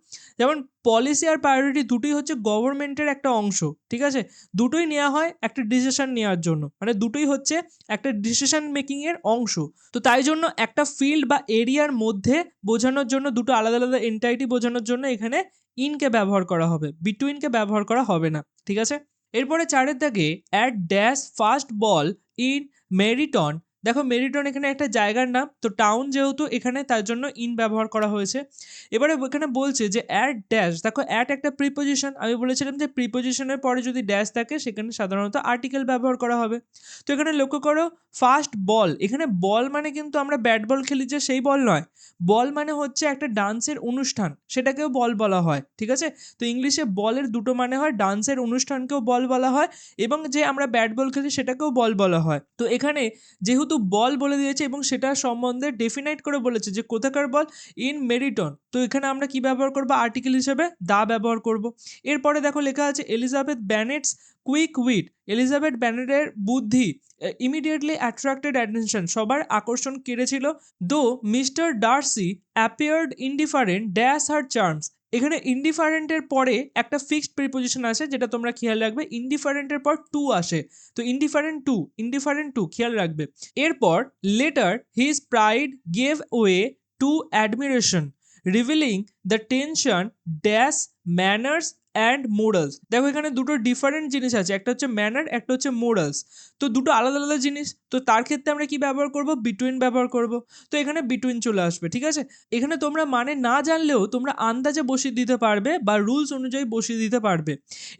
যেমন পলিসি আর প্রায়োরিটি দুটোই হচ্ছে গভর্নমেন্টের একটা অংশ, ঠিক আছে? দুটোই নেওয়া হয় একটা ডিসিশন নেওয়ার জন্য, মানে দুটোই হচ্ছে একটা ডিসিশন মেকিং এর অংশ। তো তাই জন্য একটা ফিল্ড বা এরিয়ার মধ্যে বোঝানোর জন্য, দুটো আলাদা আলাদা এন্টাইটি বোঝানোর জন্য এখানে ইনকে ব্যবহার করা হবে, বিটুইনকে ব্যবহার করা হবে না, ঠিক আছে? এরপরে চারের দাগে at dash first ball in Meryton. দেখো মেরিটন এখানে একটা জায়গার নাম, তো টাউন যেহেতু এখানে তার জন্য ইন ব্যবহার করা হয়েছে। এবারে এখানে বলছে যে অ্যাট ড্যাশ, দেখো অ্যাট একটা প্রিপোজিশন, আমি বলেছিলাম যে প্রিপোজিশনের পরে যদি ড্যাশ থাকে সেখানে সাধারণত আর্টিকেল ব্যবহার করা হবে। তো এখানে লক্ষ্য করো ফার্স্ট বল, এখানে বল মানে কিন্তু আমরা ব্যাট বল খেলি যে সেই বল নয়, বল মানে হচ্ছে একটা ডান্সের অনুষ্ঠান, সেটাকেও বল বলা হয়, ঠিক আছে? তো ইংলিশে বলের দুটো মানে হয়, ডান্সের অনুষ্ঠানকেও বল বলা হয়, এবং যে আমরা ব্যাট বল খেলি সেটাকেও বল বলা হয়। তো এখানে যেহেতু বল বলে দিয়েছে এবং সেটার সম্বন্ধে ডেফিনাইট করে বলেছে যে কোথাকার বল, ইন মেরিটন, তো এখানে আমরা কি ব্যবহার করব, আর্টিকেল হিসেবে দা ব্যবহার করব। এরপরে দেখো লেখা আছে এলিজাবেথ ব্যানেটস কুইক উইট, এলিজাবেথ ব্যানেটের বুদ্ধি ইমিডিয়েটলি অ্যাট্রাক্টেড অ্যাটেনশন, সবার আকর্ষণ কেড়েছিল। দো mister Darcy appeared indifferent dash her charms, এখানে ইনডিফারেন্টের পরে একটা ফিক্সড প্রিপোজিশন আসে, যেটা তোমরা খেয়াল রাখবে, ইনডিফারেন্টের পর টু আসে, তো ইনডিফারেন্ট টু খেয়াল রাখবে। এরপর letter his pride gave way to admiration revealing the tension dash manners and morals. দেখো এখানে দুটো ডিফারেন্ট জিনিস আছে, একটা হচ্ছে ম্যানার, একটা হচ্ছে মোরালস, তো দুটো আলাদা আলাদা জিনিস, তো তার ক্ষেত্রে আমরা কি ব্যবহার করব, বিটুইন ব্যবহার করব, তো এখানে বিটুইন চলে আসবে, ঠিক আছে? এখানে তোমরা মানে না জানলেও তোমরা আন্দাজে বসিয়ে দিতে পারবে বা রুলস অনুযায়ী বসিয়ে দিতে পারবে।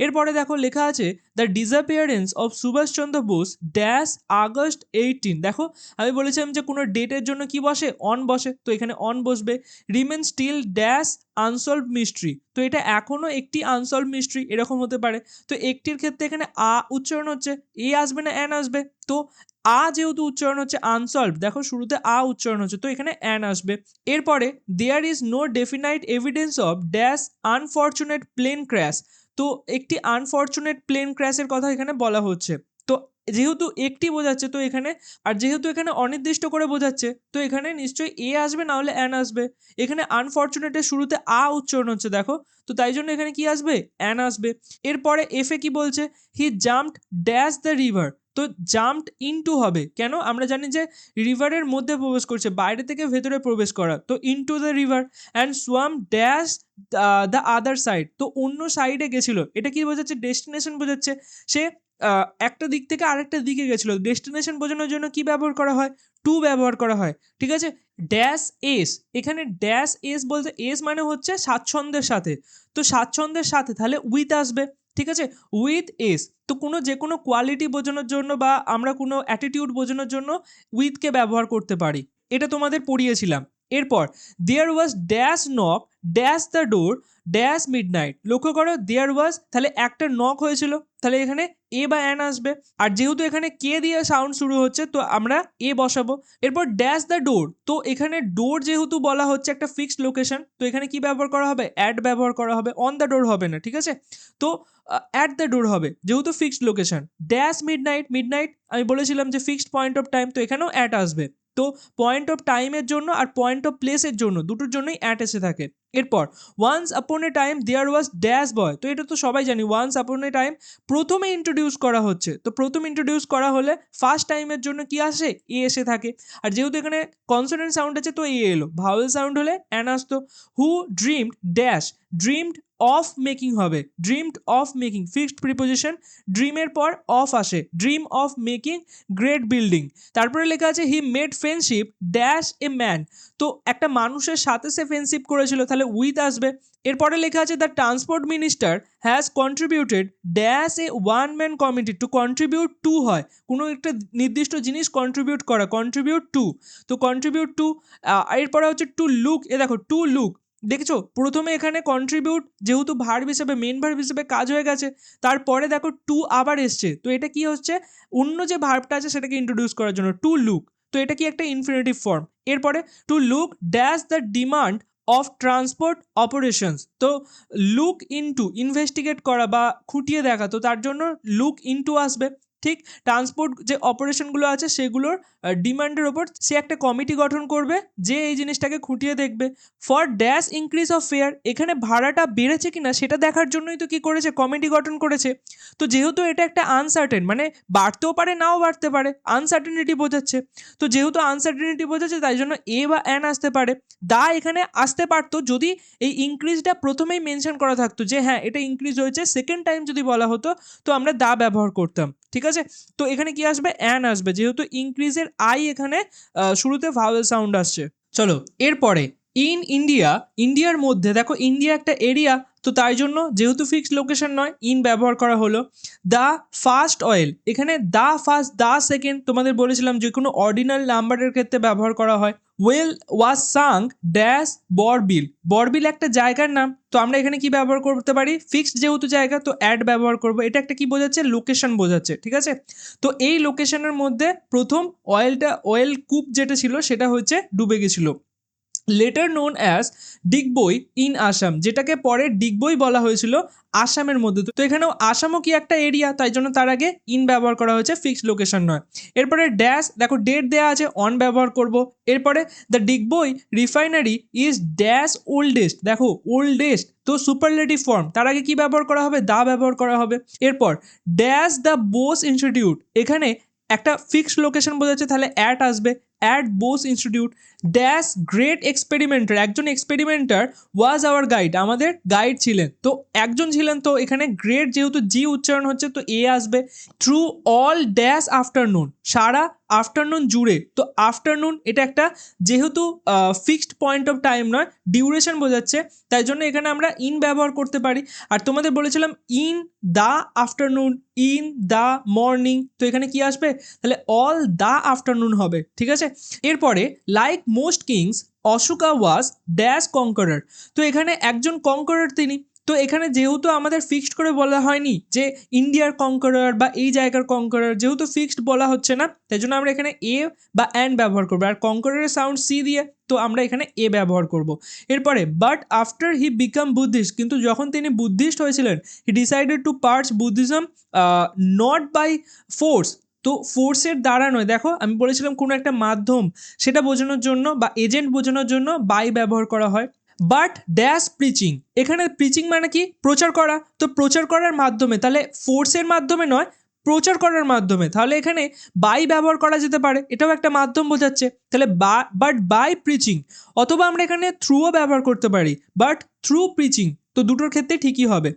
এরপরে দেখো লেখা আছে the disappearance of Subhash Chandra Bose dash August 18, দেখো আমি বলেছিলাম যে কোনো ডেটের জন্য কি বসে, অন বসে, তো এখানে অন বসবে। Remain still dash unsolved mystery, তো এটা এখনো একটি আনসলভ মিস্ট্রি এরকম হতে পারে, তো একটির ক্ষেত্রে এখানে আ উচ্চারণ হচ্ছে, এ আসবে না অ্যান আসবে, তো আ যেহেতু উচ্চারণ হচ্ছে আনসলভ, দেখো শুরুতে আ উচ্চারণ হচ্ছে, তো এখানে অ্যান আসবে। এরপরে there is no definite evidence of dash unfortunate plane crash, তো একটি আনফর্চুনেট প্লেন ক্র্যাশের কথা এখানে বলা হচ্ছে, তো যেহেতু একটি বোঝাচ্ছে তো এখানে, আর যেহেতু এখানে অনির্দিষ্ট করে বোঝাচ্ছে তো এখানে নিশ্চয়ই এ আসবে, না হলে অ্যান আসবে। এখানে আনফর্চুনেটের শুরুতে আ উচ্চারণ হচ্ছে দেখো, তো তাই জন্য এখানে কি আসবে, অ্যান আসবে। এরপরে এফে কি বলছে, he jumped dash the river, তো জাম্পড ইনটু হবে, কেন আমরা জানি যে রিভারের মধ্যে প্রবেশ করছে, বাইরে থেকে ভেতরে প্রবেশ করা, তো into the river and swamp dash the other side, তো অন্য সাইডে গেছিল, এটা কি বোঝাচ্ছে, ডেস্টিনেশন বোঝাচ্ছে, সে একটা দিক থেকে আরেকটা দিকে গেছিল, ডেস্টিনেশন বোঝানোর জন্য কি ব্যবহার করা হয়, টু ব্যবহার করা হয়, ঠিক আছে? ড্যাশ এস, এখানে ড্যাশ এস বলতে এস মানে হচ্ছে স্বাচ্ছন্দ্যের সাথে, তো স্বাচ্ছন্দ্যের সাথে তাহলে উইথ আসবে, ঠিক আছে, উইথ এস। তো যে কোনো কোয়ালিটি বোঝানোর জন্য বা আমরা কোনো অ্যাটিটিউড বোঝানোর জন্য উইথকে ব্যবহার করতে পারি, এটা তোমাদের পড়িয়েছিলাম। এরপর there was dash knock dash the door dash midnight. লক্ষ্য করো দেয়ার ওয়াজ, তাহলে একটা নক হয়েছিল, তাহলে এখানে এ বা অ্যান আসবে। আর যেহেতু এখানে কে দিয়ে সাউন্ড শুরু হচ্ছে তো আমরা এ বসাবো। এরপর ড্যাশ দ্য ডোর, তো এখানে ডোর যেহেতু বলা হচ্ছে একটা ফিক্সড লোকেশন, তো এখানে কি ব্যবহার করা হবে? অ্যাট ব্যবহার করা হবে, অন দ্য ডোর হবে না, ঠিক আছে? তো অ্যাট দ্য ডোর হবে যেহেতু fixed location. Dash midnight, midnight আমি বলেছিলাম যে ফিক্সড পয়েন্ট অফ টাইম, তো এখানেও অ্যাট আসবে। তো পয়েন্ট অফ টাইমের জন্য আর পয়েন্ট অফ প্লেসের জন্য দুটোর জন্যই অ্যাট এসে থাকে। এরপর once upon a time there was dash বয়, তো এটা তো সবাই জানি ওয়ান্স আপন এ টাইম প্রথমে ইন্ট্রোডিউস করা হচ্ছে, তো প্রথম ইন্ট্রোডিউস করা হলে ফার্স্ট টাইমের জন্য কি আসে? এ এসে থাকে। আর যেহেতু এখানে কনসোনেন্ট সাউন্ড আছে তো এ এলো, ভাওয়েল সাউন্ড হলে অ্যান আসতো। Who dreamed dash, dreamed of making হবে, dreamed of making fixed preposition, ড্রিমের পর অফ আসে, dream of making great building. তারপরে লেখা আছে he made friendship dash a man, তো একটা মানুষের সাথে সে ফ্রেন্ডশিপ করেছিল, তাহলে উইথ আসবে। এরপরে লেখা আছে the transport minister has contributed dash a one man committee, two contribute to হয় কোনো একটা নির্দিষ্ট জিনিস কন্ট্রিবিউট করা, কন্ট্রিবিউট টু, তো কন্ট্রিবিউট টু। এরপরে হচ্ছে টু লুক, এ দেখো টু লুক, দেখেছো প্রথমে এখানে কন্ট্রিবিউট যেহেতু ভার্ব হিসেবে মেন ভার্ব হিসেবে কাজ হয়ে গেছে, তারপরে দেখো টু আবার এসছে, তো এটা কি হচ্ছে? অন্য যে ভার্বটা আছে সেটাকে ইন্ট্রোডিউস করার জন্য টু লুক, তো এটা কি একটা ইনফিনিটিভ ফর্ম। এরপরে to look dash the demand of transport operations, তো লুক ইনটু ইনভেস্টিগেট করা বা খুঁটিয়ে দেখা, তো তার জন্য লুক ইনটু আসবে। ঠিক, ট্রান্সপোর্ট যে অপারেশনগুলো আছে সেগুলোর ডিমান্ডের ওপর সে একটা কমিটি গঠন করবে যে এই জিনিসটাকে খুঁটিয়ে দেখবে। For dash increase of fair, এখানে ভাড়াটা বেড়েছে কিনা সেটা দেখার জন্যই তো কি করেছে? কমিটি গঠন করেছে। তো যেহেতু এটা একটা আনসার্টেন, মানে বাড়তেও পারে নাও বাড়তে পারে, আনসার্টেনিটি বোঝাচ্ছে, তো যেহেতু আনসার্টেনিটি বোঝাচ্ছে তাই জন্য এ বা অ্যান আসতে পারে। দা এখানে আসতে পারতো যদি এই ইনক্রিজটা প্রথমেই মেনশন করা থাকতো যে হ্যাঁ এটা ইনক্রিজ হয়েছে, সেকেন্ড টাইম যদি বলা হতো তো আমরা দা ব্যবহার করতাম, ঠিক আছে? তো এখানে কি আসবে? অ্যান আসবে, যেহেতু ইনক্রিজের আই এখানে শুরুতে ভাওয়েল সাউন্ড আসছে। চলো এরপরে ইন ইন্ডিয়া, ইন্ডিয়ার মধ্যে দেখো ইন্ডিয়া একটা এরিয়া, তো তাই জন্য যেহেতু ফিক্সড লোকেশন নয় ইন ব্যবহার করা হলো। দ্য ফার্স্ট অয়েল, এখানে দ্য ফার্স্ট দ্য সেকেন্ড তোমাদের বলেছিলাম যে কোনো অর্ডিনাল নাম্বারের ক্ষেত্রে ব্যবহার করা হয়। ওয়েল ওয়াজ সাং ড্যাশ বরবিল, বরবিল একটা জায়গার নাম, তো আমরা এখানে কি ব্যবহার করতে পারি? ফিক্সড যেহেতু জায়গা তো অ্যাড ব্যবহার করব, এটা একটা কি বোঝাচ্ছে? লোকেশন বোঝাচ্ছে, ঠিক আছে? তো এই লোকেশনের মধ্যে প্রথম অয়েল কূপ যেটা ছিল সেটা হচ্ছে ডুবে গেছিল। Later known as Digboi in Assam, যেটাকে পরে ডিগবই বলা হয়েছিল আসামের মধ্যে, তো এখানেও আসামও কি একটা এরিয়া, তাই জন্য তার আগে ইন ব্যবহার করা হয়েছে, ফিক্সড লোকেশন নয়। এরপরে ড্যাশ, দেখো ডেট দেওয়া আছে, অন ব্যবহার করব। এরপরে the Digboi refinery is dash oldest, দেখো ওল্ডেস্ট তো সুপারলেটিভ ফর্ম, তার আগে কি ব্যবহার করা হবে? দা ব্যবহার করা হবে। এরপর ড্যাশ দ্য বোস ইনস্টিটিউট, এখানে একটা ফিক্সড লোকেশন বোঝাচ্ছে, তাহলে অ্যাট আসবে, at Bose institute. Dash great experimenter, একজন এক্সপেরিমেন্টার ওয়াজ আওয়ার গাইড, আমাদের গাইড ছিলেন, তো একজন ছিলেন, তো এখানে গ্রেট যেহেতু জি উচ্চারণ হচ্ছে তো এ আসবে। থ্রু অল ড্যাশ আফটারনুন, সারা আফটারনুন জুড়ে, তো আফটারনুন এটা একটা যেহেতু ফিক্সড পয়েন্ট অফ টাইম নয় ডিউরেশন বোঝাচ্ছে, তাই জন্য এখানে আমরা ইন ব্যবহার করতে পারি। আর তোমাদের বলেছিলাম in the afternoon, in the morning, তো এখানে কি আসবে? তাহলে অল দ্য আফটারনুন হবে, ঠিক আছে? এরপরে like most kings Ashoka was dash conqueror, তো এখানে একজন কনকারার তিনি, তো এখানে যেহেতু আমাদের ফিক্সড করে বলা হয়নি যে ইন্ডিয়ার কনকারার বা এই জায়গার কনকারার, যেহেতু ফিক্সড বলা হচ্ছে না তাই জন্য আমরা এখানে এ বা অ্যান ব্যবহার করবো, আর কনকারারের সাউন্ড সি দিয়ে, তো আমরা এখানে এ ব্যবহার করব। এরপরে but after he became Buddhist, কিন্তু যখন তিনি বুদ্ধিস্ট হয়েছিলেন he decided to preach Buddhism not by force, তো ফোর্সের দ্বারা নয়, দেখো আমি বলেছিলাম কোনো একটা মাধ্যম সেটা বোঝানোর জন্য বা এজেন্ট বোঝানোর জন্য বাই ব্যবহার করা হয়। বাট ড্যাশ প্রিচিং, এখানে প্রিচিং মানে কি? প্রচার করা, তো প্রচার করার মাধ্যমে, তাহলে ফোর্সের মাধ্যমে নয় প্রচার করার মাধ্যমে, তাহলে এখানে বাই ব্যবহার করা যেতে পারে, এটাও একটা মাধ্যম বোঝাচ্ছে, তাহলে বাট বাই প্রিচিং, অথবা আমরা এখানে থ্রুও ব্যবহার করতে পারি, বাট থ্রু প্রিচিং, তো দুটোর ক্ষেত্রে ঠিকই হবে।